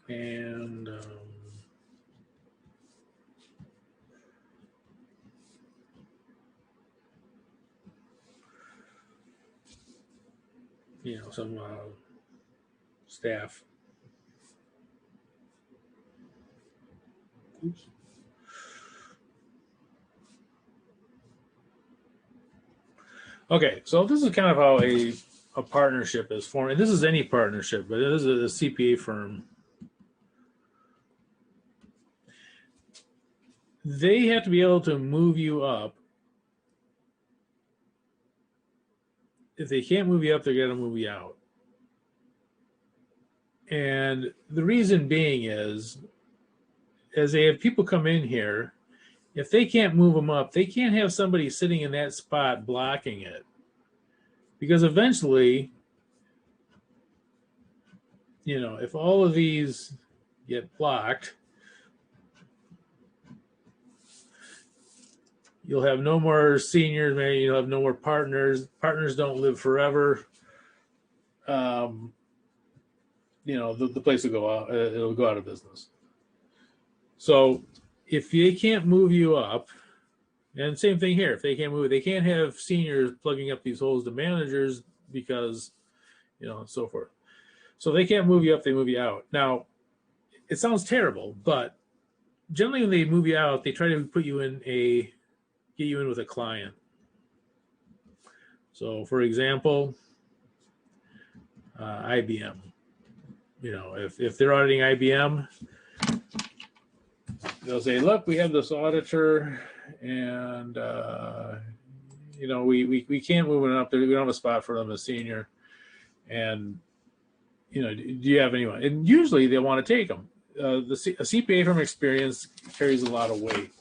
and some staff. Oops. Okay, so this is kind of how a partnership is formed. And this is any partnership, but it is a CPA firm. They have to be able to move you up. If they can't move you up, they're going to move you out. And the reason being is, as they have people come in here, if they can't move them up, they can't have somebody sitting in that spot blocking it. Because eventually, you know, if all of these get blocked, you'll have no more seniors, maybe you'll have no more partners. Partners don't live forever. You know, the place will go out, it'll go out of business. So if they can't move you up, and same thing here, if they can't move, they can't have seniors plugging up these holes to managers because, you know, and so forth. So they can't move you up, they move you out. Now, it sounds terrible, but generally when they move you out, they try to put you in get you in with a client. So for example, IBM, you know, if they're auditing IBM, they'll say, look, we have this auditor and, you know, we can't move it up there. We don't have a spot for them as senior. And, you know, do you have anyone? And usually they want to take them. A CPA firm experience carries a lot of weight.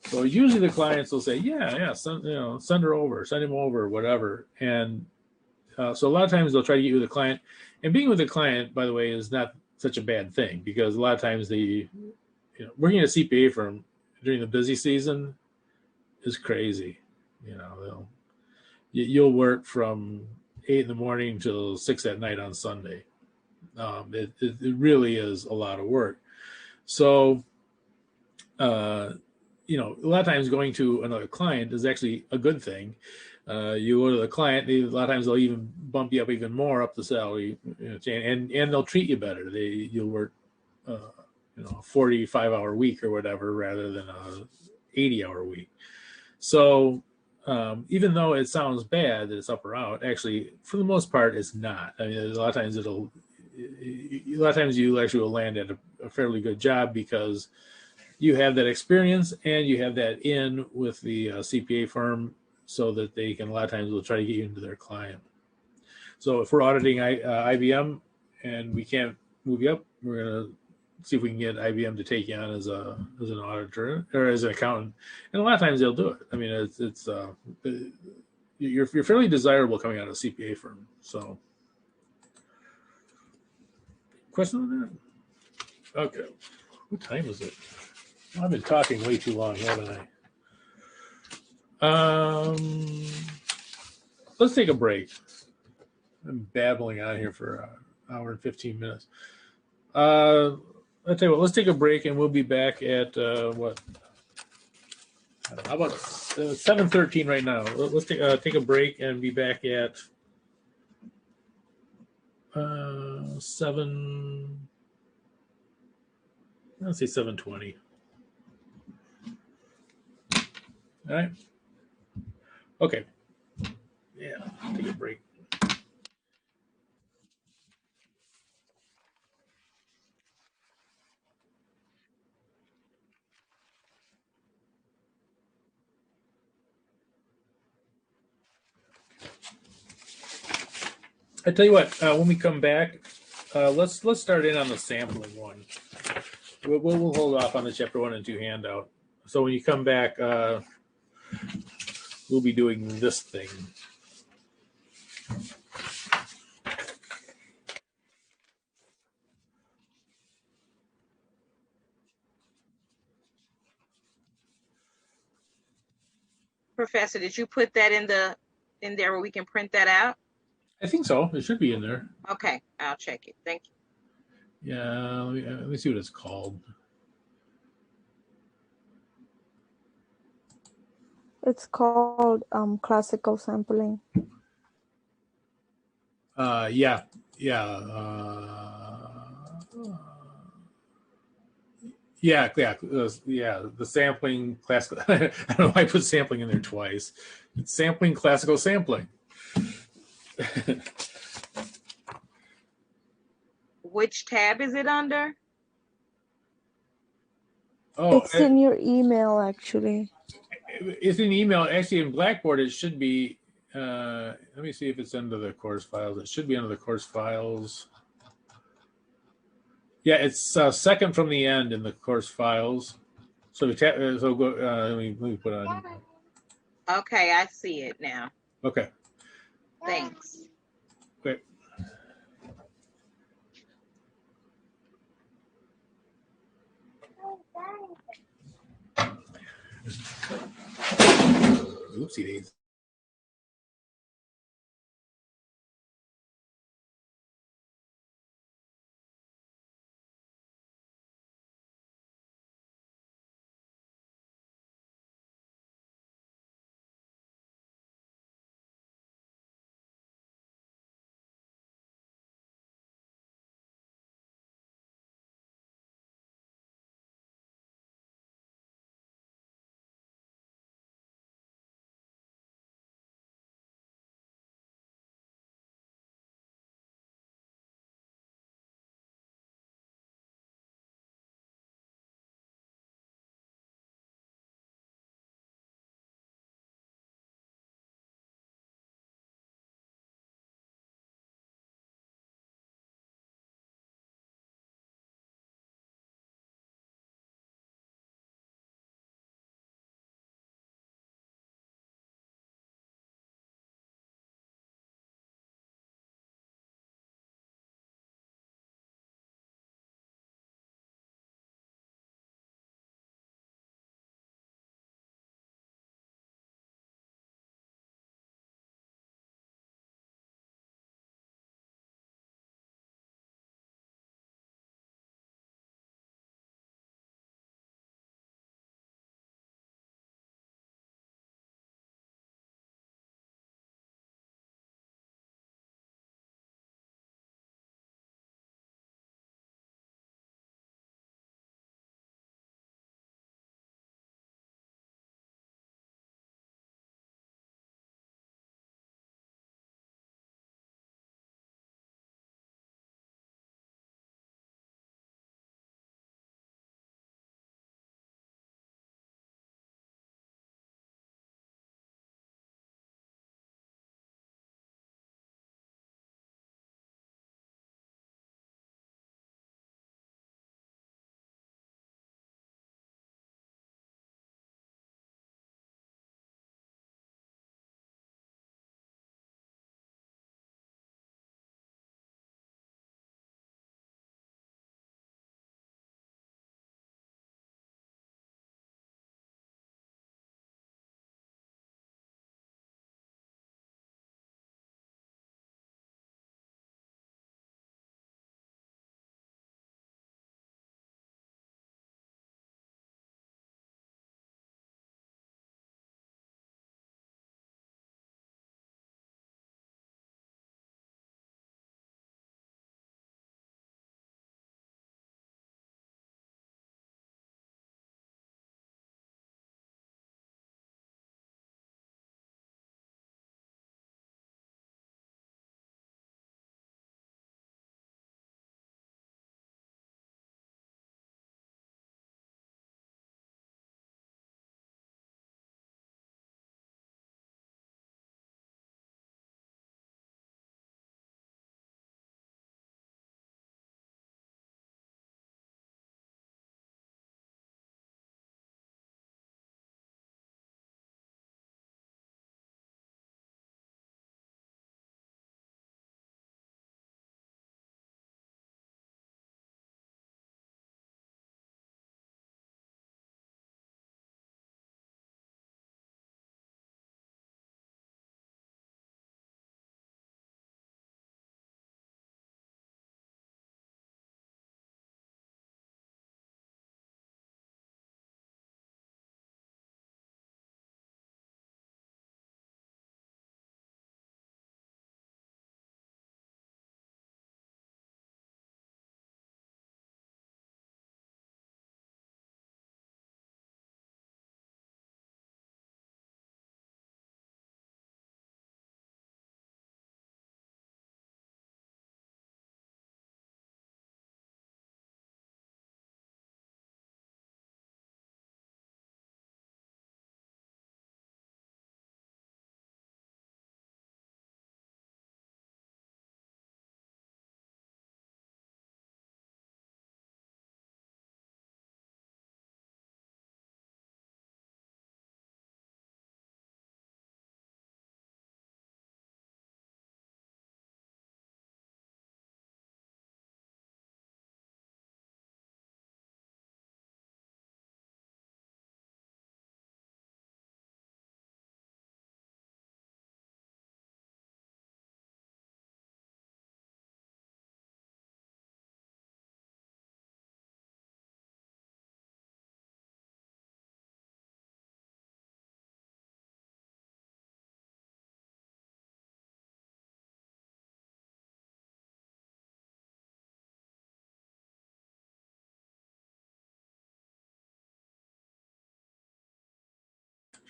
So usually the clients will say, yeah, send her over, send him over, whatever. And so a lot of times they'll try to get you with a client. And being with a client, by the way, is not such a bad thing because a lot of times working at a CPA firm during the busy season is crazy. You know, you'll work from 8 in the morning till 6 at night on Sunday. It really is a lot of work. So, you know, a lot of times going to another client is actually a good thing. You go to the client, a lot of times they'll even bump you up even more up the salary, and they'll treat you better. You'll work, you know, a 45-hour week or whatever rather than a 80-hour week. So even though it sounds bad that it's up or out, actually for the most part it's not. I mean, a lot of times you actually will land at a fairly good job because you have that experience and you have that in with the CPA firm, so that they can, a lot of times will try to get you into their client. So if we're auditing IBM and we can't move you up, we're going to see if we can get IBM to take you on as an auditor or as an accountant. And a lot of times they'll do it. I mean, you're fairly desirable coming out of a CPA firm. So question on that? Okay. What time is it? I've been talking way too long, haven't I? Let's take a break. I'm babbling on here for an hour and 15 minutes. I'll tell you what, let's take a break and we'll be back at what? How about 7:13 right now? Let's take a break and be back at 7. Let's say 7:20. All right. Okay. Yeah, take a break. I tell you what, when we come back, let's start in on the sampling one. We'll hold off on the chapter 1 and 2 handout. So when you come back, we'll be doing this thing. Professor, did you put that in there where we can print that out? I think so. It should be in there. Okay, I'll check it. Thank you. Yeah, let me see what it's called. It's called classical sampling. Yeah. The sampling classical. I don't know why I put sampling in there twice. It's sampling classical sampling. Which tab is it under? Oh, It's in your email, actually. It's in email. Actually, in Blackboard, it should be. Let me see if it's under the course files. It should be under the course files. Yeah, it's second from the end in the course files. So we tap, so go, let me put on. Okay, I see it now. Okay, Thanks. great. Oopsie daisy.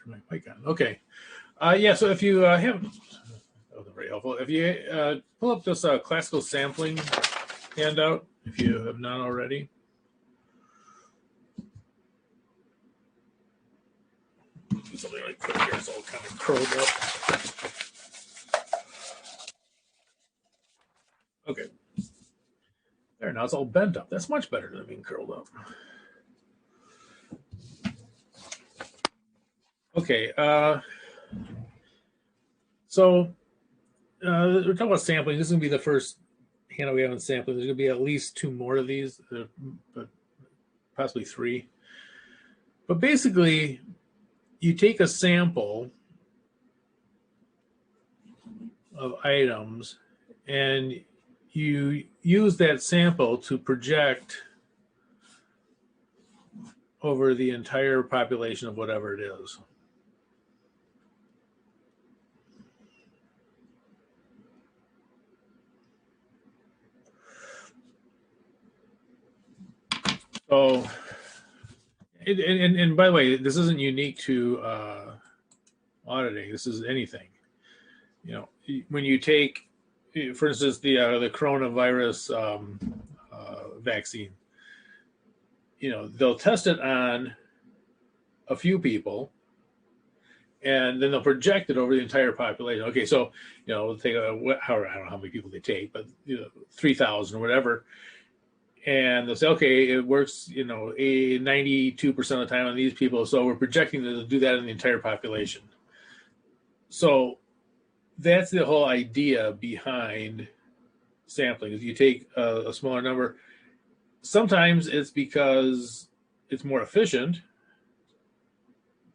turn my mic on. Okay. Yeah, so if you have, that wasn't very helpful. If you pull up this classical sampling handout, if you have not already. Do something like quick here, it's all kind of curled up. Okay. There, now it's all bent up. That's much better than being curled up. Okay, so we're talking about sampling. This is going to be the first handout we have on sampling. There's going to be at least 2 more of these, but possibly 3. But basically, you take a sample of items and you use that sample to project over the entire population of whatever it is. So, and by the way, this isn't unique to auditing. This is anything. You know, when you take, for instance, the coronavirus vaccine, you know, they'll test it on a few people, and then they'll project it over the entire population. Okay, so you know, they'll take I don't know how many people they take, but you know, 3,000 or whatever. And they'll say, okay, it works, you know, 92% of the time on these people. So we're projecting to do that in the entire population. So that's the whole idea behind sampling, is you take a smaller number. Sometimes it's because it's more efficient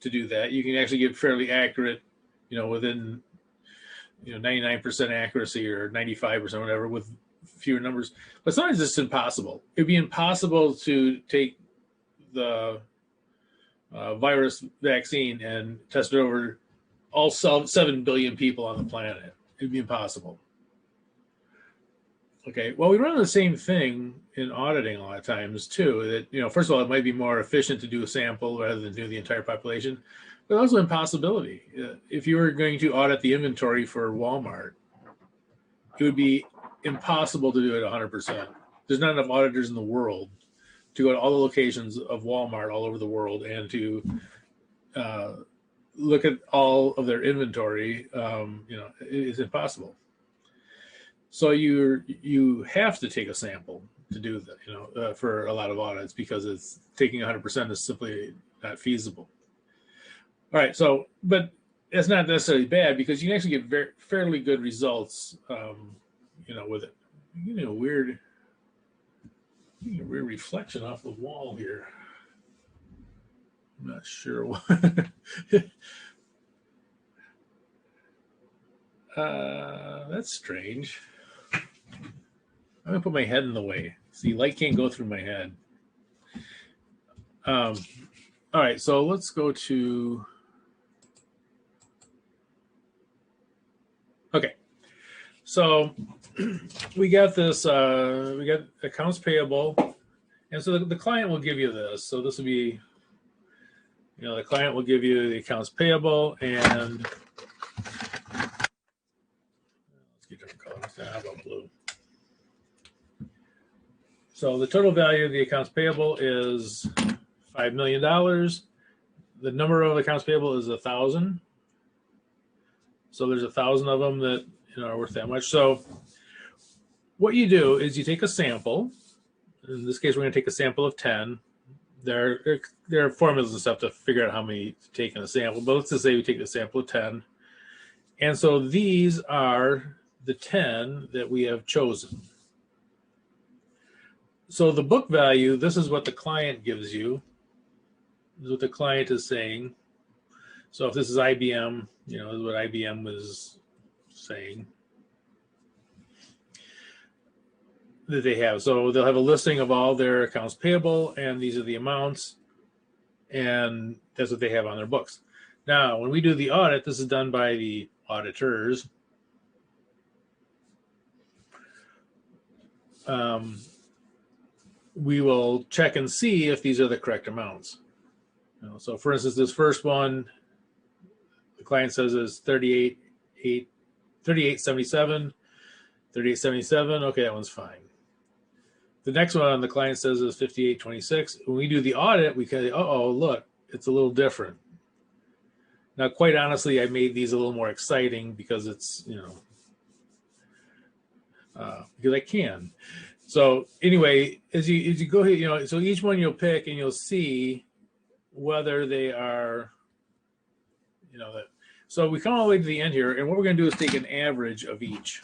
to do that. You can actually get fairly accurate, you know, within, you know, 99% accuracy or 95%, whatever, with fewer numbers. But sometimes it's impossible. It'd be impossible to take the virus vaccine and test it over all 7 billion people on the planet. It'd be impossible. Okay, well, we run the same thing in auditing a lot of times too. That, you know, first of all, it might be more efficient to do a sample rather than do the entire population, but also impossibility. If you were going to audit the inventory for Walmart, it would be impossible to do it 100%. There's not enough auditors in the world to go to all the locations of Walmart all over the world and to look at all of their inventory. You know, it's impossible. So you have to take a sample to do that, you know, for a lot of audits, because it's taking 100% is simply not feasible. All right, so, but it's not necessarily bad, because you can actually get fairly good results, you know, with it. You know, weird reflection off the wall here. I'm not sure what. That's strange. I'm gonna put my head in the way. See, light can't go through my head. All right, so let's go to. Okay, so we got this. We got accounts payable, and so the client will give you this. So this will be, you know, the client will give you the accounts payable, and let's get different colors. How about blue? So the total value of the accounts payable is $5 million. The number of accounts payable is 1,000. So there's 1,000 of them that, you know, are worth that much. So what you do is you take a sample. In this case, we're going to take a sample of 10. There are formulas and stuff to figure out how many to take in a sample, but let's just say we take a sample of 10. And so these are the 10 that we have chosen. So the book value, this is what the client gives you. This is what the client is saying. So if this is IBM, you know, this is what IBM was saying that they have. So they'll have a listing of all their accounts payable, and these are the amounts, and that's what they have on their books. Now, when we do the audit, this is done by the auditors. We will check and see if these are the correct amounts. You know, so for instance, this first one the client says is 3877, 3877. Okay, that one's fine. The next one the client says is 5826. When we do the audit, we can, oh, look, it's a little different. Now, quite honestly, I made these a little more exciting because it's, because I can. So anyway, as you go here, so each one you'll pick and you'll see whether they are, that. So we come all the way to the end here, and what we're going to do is take an average of each.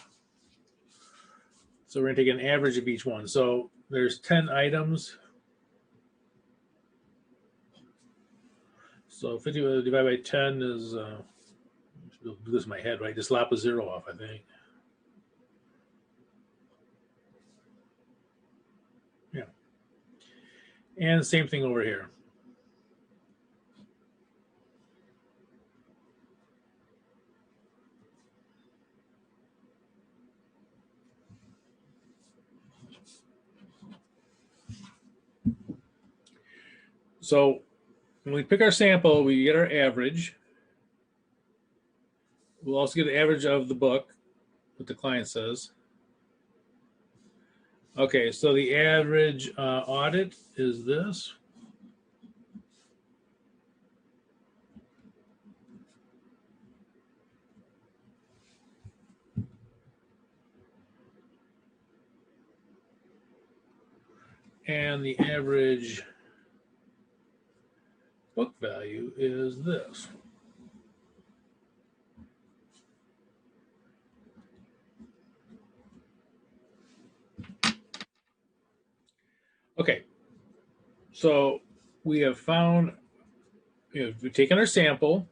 So we're going to take an average of each one. So there's 10 items. So 50 divided by 10 is, do this in my head, right? Just lop a 0 off, I think. Yeah. And same thing over here. So when we pick our sample, we get our average. We'll also get the average of the book, what the client says. Okay, so the average audit is this. And the average book value is this. Okay, so we have found, we've taken our sample,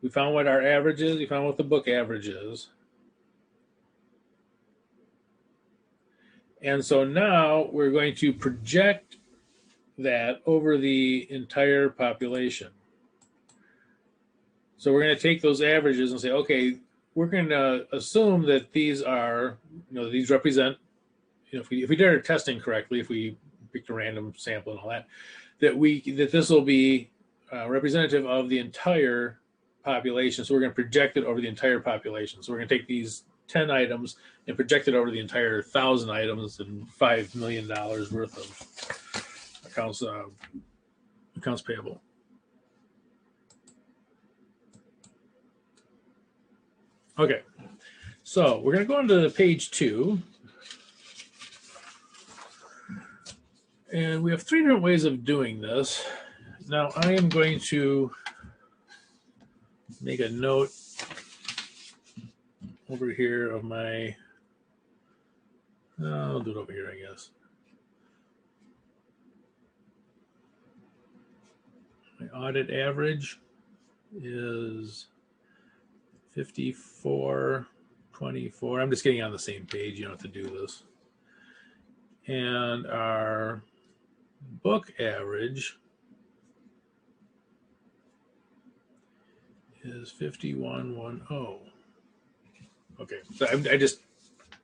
we found what our average is, we found what the book average is. And so now we're going to project that over the entire population. So we're going to take those averages and say, okay, we're going to assume that these are, these represent, if we did our testing correctly, if we picked a random sample and all that, that this will be representative of the entire population. So we're going to project it over the entire population. So we're going to take these 10 items and project it over the entire 1,000 items and $5 million worth of accounts payable. Okay, so we're going to go into page 2. And we have 3 different ways of doing this. Now I am going to make a note over here of my, I'll do it over here, I guess. My audit average is 5424. I'm just getting on the same page. You don't have to do this. And our book average is 5110. Okay, so I just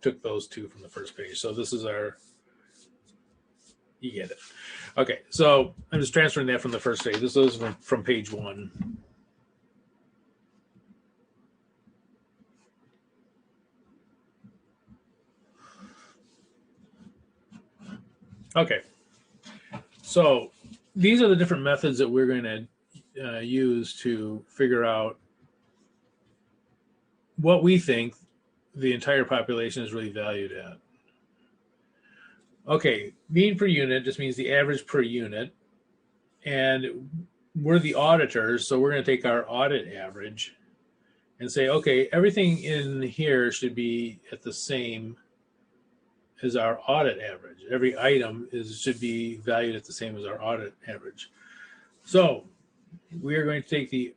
took those 2 from the first page. So this is our, you get it. Okay, so I'm just transferring that from the first page. This is from page 1. Okay, so these are the different methods that we're going to use to figure out what we think the entire population is really valued at. Okay, mean per unit just means the average per unit. And we're the auditors, so we're going to take our audit average and say, okay, everything in here should be at the same as our audit average. Every item should be valued at the same as our audit average. So we are going to take the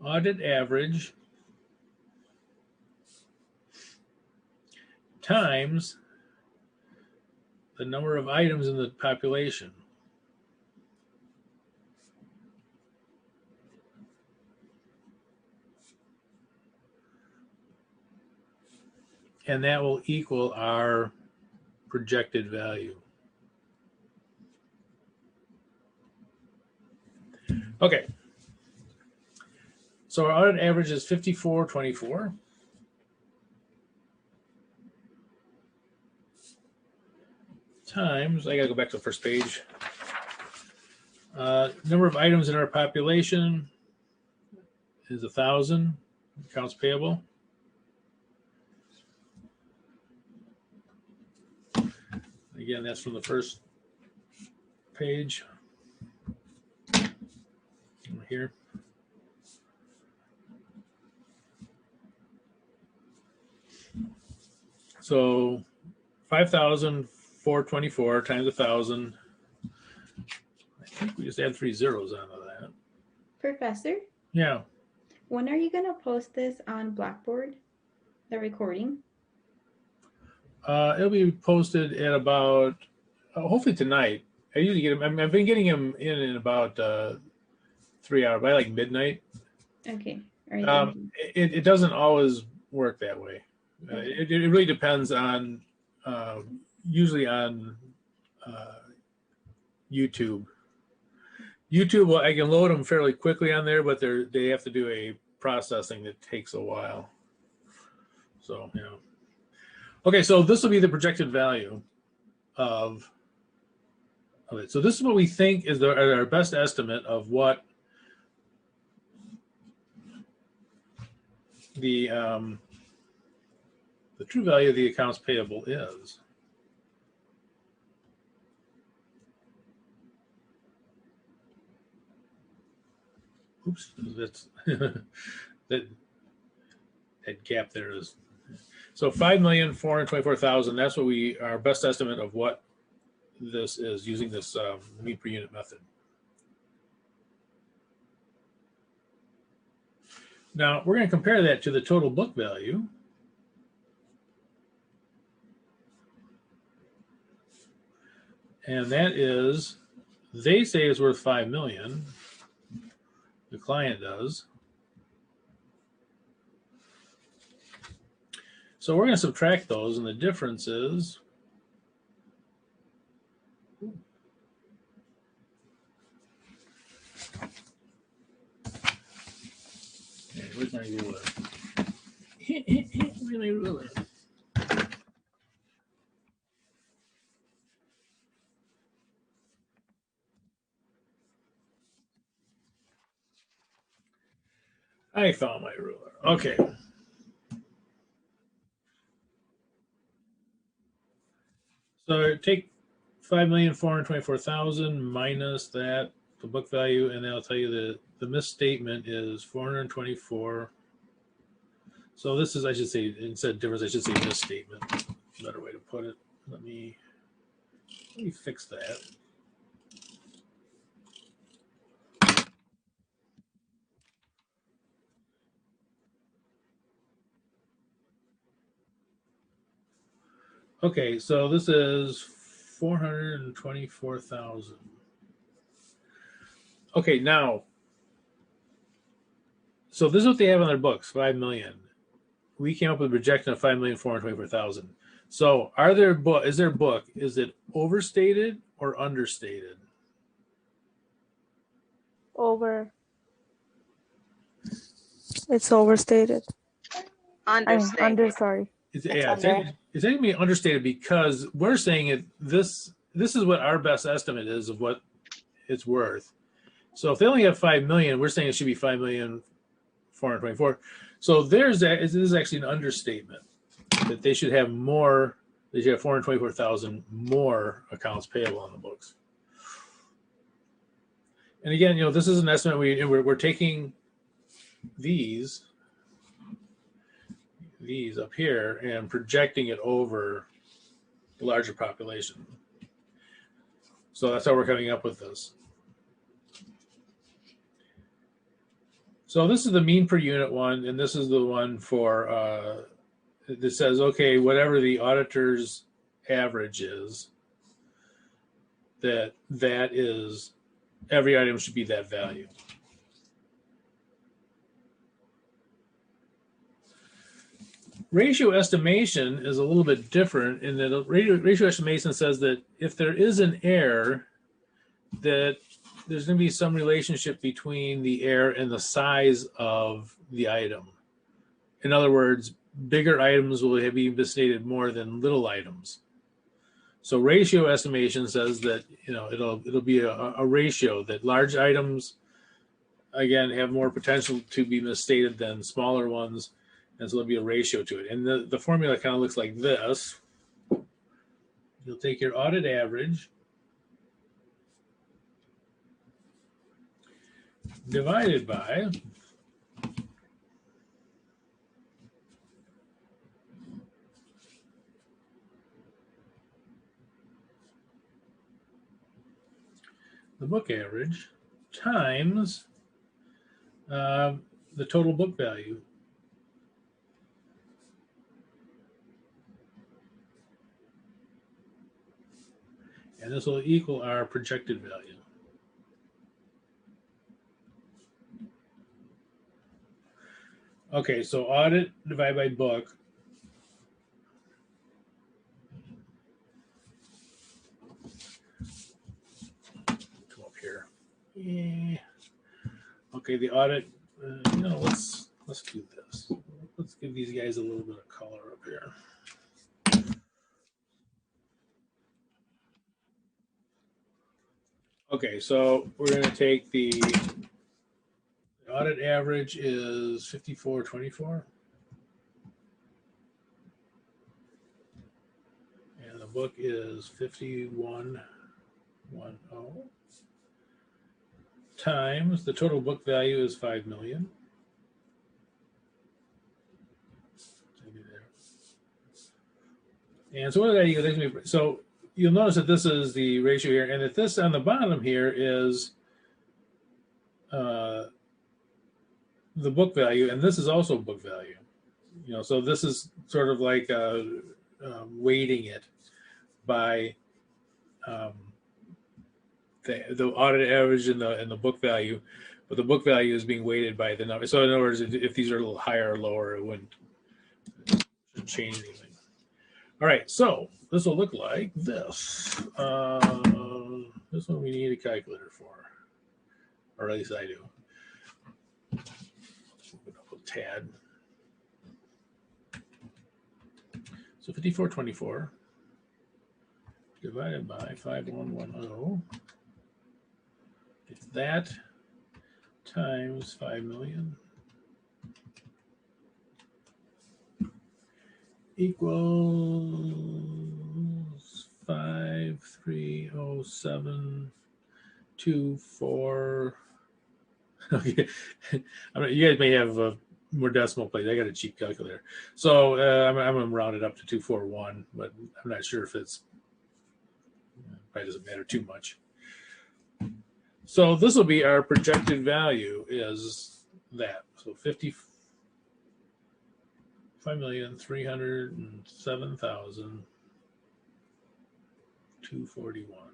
audit average times the number of items in the population. And that will equal our projected value. Okay. So our audit average is 54.24. Times, I gotta go back to the first page. Number of items in our population is 1,000 accounts payable. Again, that's from the first page over here. So 5,424 times 1,000. I think we just add 3 zeros onto that. Professor, Yeah. when are you going to post this on Blackboard, the recording? It'll be posted at about, hopefully tonight. I usually get them, I've been getting them in about 3 hours, by like midnight. Okay. All right. It doesn't always work that way. It really depends on, usually on YouTube. YouTube, well, I can load them fairly quickly on there, but they have to do a processing that takes a while. So, yeah. Okay, so this will be the projected value of it. So this is what we think is our best estimate of what the true value of the accounts payable is. Oops, that's that gap there is. So 5,424,000. That's what our best estimate of what this is using this mean per unit method. Now we're going to compare that to the total book value. And that is, they say it's worth 5 million. The client does. So we're going to subtract those, and the difference is where's my ruler? Where's my ruler? I found my ruler. Okay. So take 5,424,000 minus that, the book value, and that'll tell you that the misstatement is 424. So this is, I should say, instead of difference, I should say misstatement. Better way to put it. Let me fix that. Okay, so this is 424,000. Okay, now, so this is what they have on their books, 5 million. We came up with a projection of 5,424,000. So is it overstated or understated? It's overstated. Understated. Sorry. It's actually understated because we're saying this is what our best estimate is of what it's worth. So if they only have 5 million, we're saying it should be 5,424,000. So this is actually an understatement that they should have more. They should have 424,000 more accounts payable on the books. And again, this is an estimate. We're taking these up here and projecting it over the larger population. So that's how we're coming up with this. So this is the mean per unit one, and this is the one for that says, okay, whatever the auditor's average is, that is, every item should be that value. Ratio estimation is a little bit different in that ratio estimation says that if there is an error, that there's going to be some relationship between the error and the size of the item. In other words, bigger items will be misstated more than little items. So ratio estimation says that, you know, it'll be a ratio that large items, again, have more potential to be misstated than smaller ones, and so there'll be a ratio to it. And the formula kind of looks like this. You'll take your audit average divided by the book average times the total book value. And this will equal our projected value. Okay, so audit divided by book. Come up here. Yeah. Okay, the audit. You know, let's do this. Let's give these guys a little bit of color up here. Okay, so we're going to take the audit average is 54.24. And the book is 51.10 times the total book value is 5 million. And so what did that equal? So you'll notice that this is the ratio here, and that this on the bottom here is the book value, and this is also book value. You know, so this is sort of like weighting it by the audit average and the book value, but the book value is being weighted by the number. So in other words, if these are a little higher or lower, it wouldn't change anything. All right, so this will look like this. This one we need a calculator for, or at least I do. Open up a tad. So 54.24 divided by 5110. It's that times 5 million equals 5,307.24. Okay, I mean, you guys may have more decimal places. I got a cheap calculator, so I'm going to round it up to 241, but I'm not sure if it's probably doesn't matter too much. So this will be our projected value is that. So 55,307,241.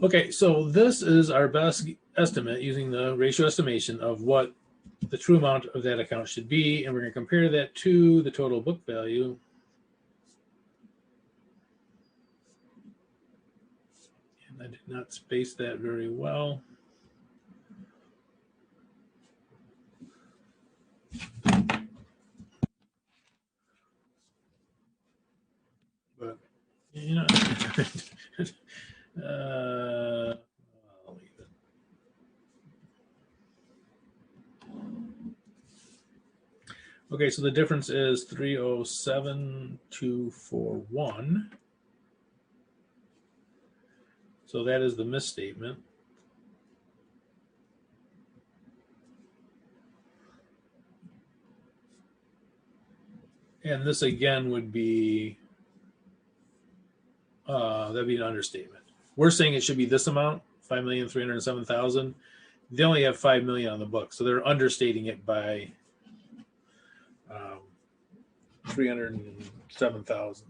Okay, so this is our best estimate using the ratio estimation of what the true amount of that account should be, and we're going to compare that to the total book value. And I did not space that very well. But, you know, I'll leave it. Okay, so the difference is 307,241. So that is the misstatement. And this again would be, that'd be an understatement. We're saying it should be this amount, 5,307,000. They only have 5 million on the book, so they're understating it by 307,000.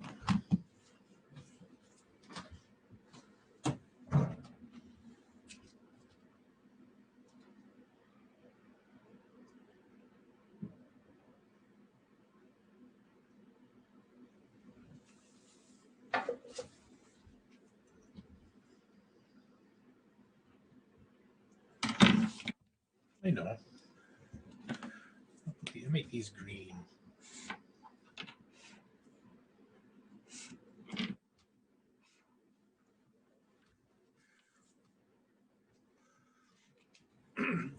I know. I'll make these green.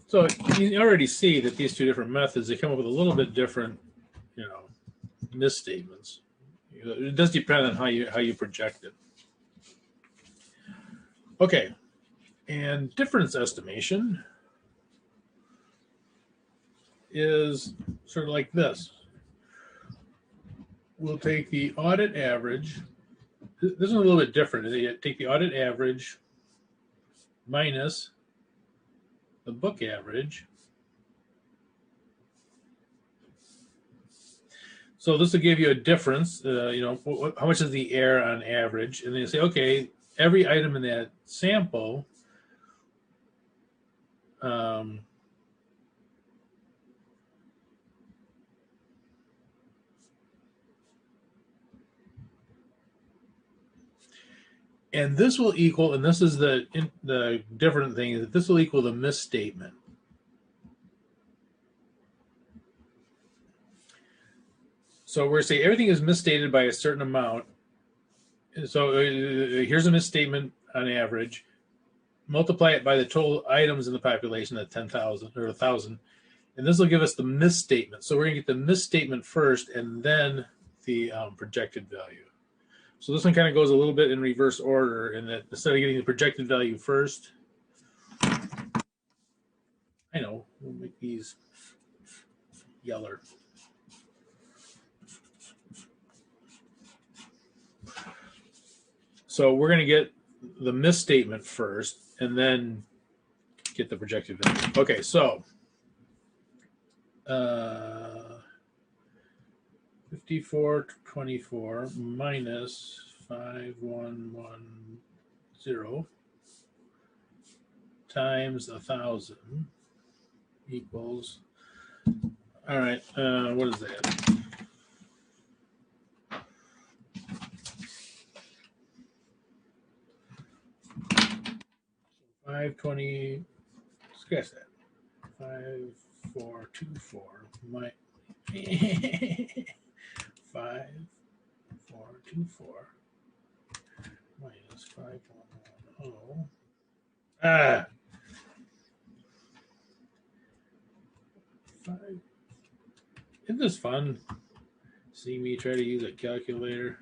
So you already see that these two different methods, they come up with a little bit different, misstatements. It does depend on how you project it. Okay, and difference estimation is sort of like this. We'll take the audit average. This is a little bit different. You take the audit average minus the book average. So this will give you a difference, how much is the error on average? And then you say, okay, every item in that sample and this will equal, and this is the different thing, that this will equal the misstatement. So we're saying everything is misstated by a certain amount. So here's a misstatement on average. Multiply it by the total items in the population at 10,000 or 1,000, and this will give us the misstatement. So we're going to get the misstatement first, and then the projected value. So this one kind of goes a little bit in reverse order, in that instead of getting the projected value first, I know, we'll make these yeller. So we're going to get the misstatement first and then get the projected value. Okay, so 5424 minus 5110 times 1,000 equals, all right, what is that? 520, scratch that. 5424 my 5424 minus 5110. Isn't this fun? See me try to use a calculator.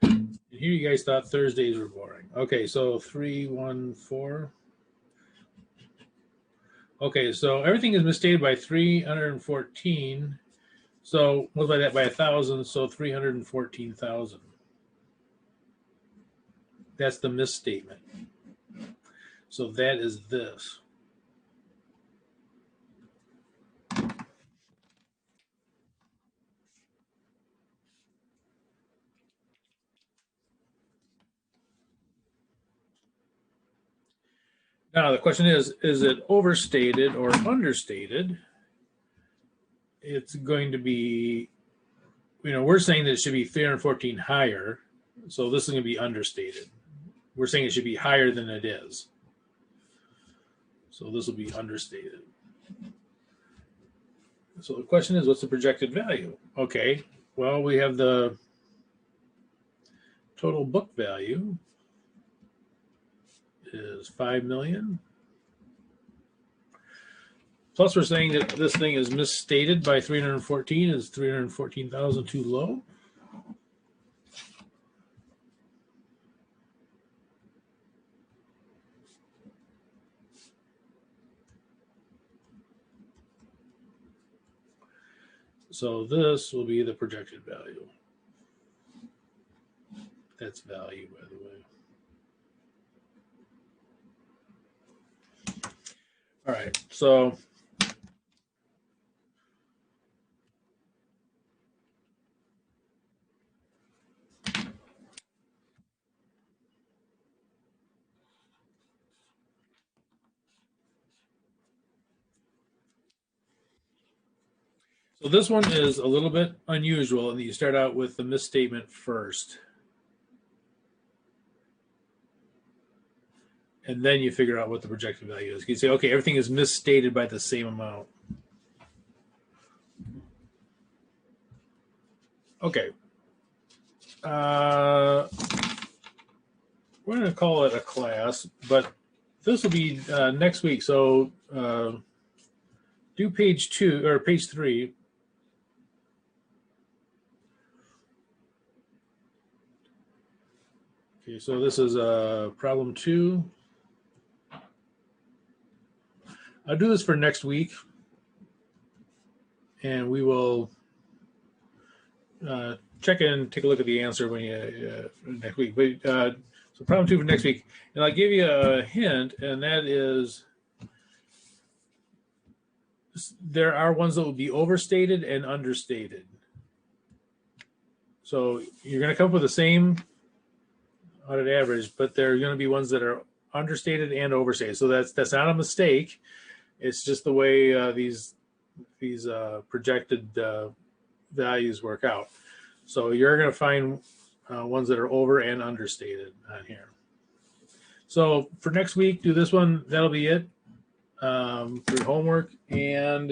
And here you guys thought Thursdays were boring. Okay, so 314. Okay, so everything is misstated by 314. So multiply that by 1,000, so 314,000. That's the misstatement. So that is this. Now the question is it overstated or understated? It's going to be, we're saying that it should be 314 higher. So this is going to be understated. We're saying it should be higher than it is. So this will be understated. So the question is, what's the projected value? Okay, well, we have the total book value is 5 million. Plus we're saying that this thing is misstated by 314. Is 314,000 too low? So this will be the projected value. That's value, by the way. All right, so this one is a little bit unusual, and you start out with the misstatement first. and then you figure out what the projected value is. You say, okay, everything is misstated by the same amount. Okay. We're going to call it a class, but this will be next week. So do page 2 or page 3. Okay, so this is problem 2. I'll do this for next week, and we will check in, take a look at the answer when you next week. But so problem 2 for next week, and I'll give you a hint, and that is there are ones that will be overstated and understated. So you're going to come up with the same audit average, but there are going to be ones that are understated and overstated. So that's not a mistake. It's just the way these projected values work out. So you're going to find ones that are over and understated on here. So for next week, do this one. That'll be it for your homework. And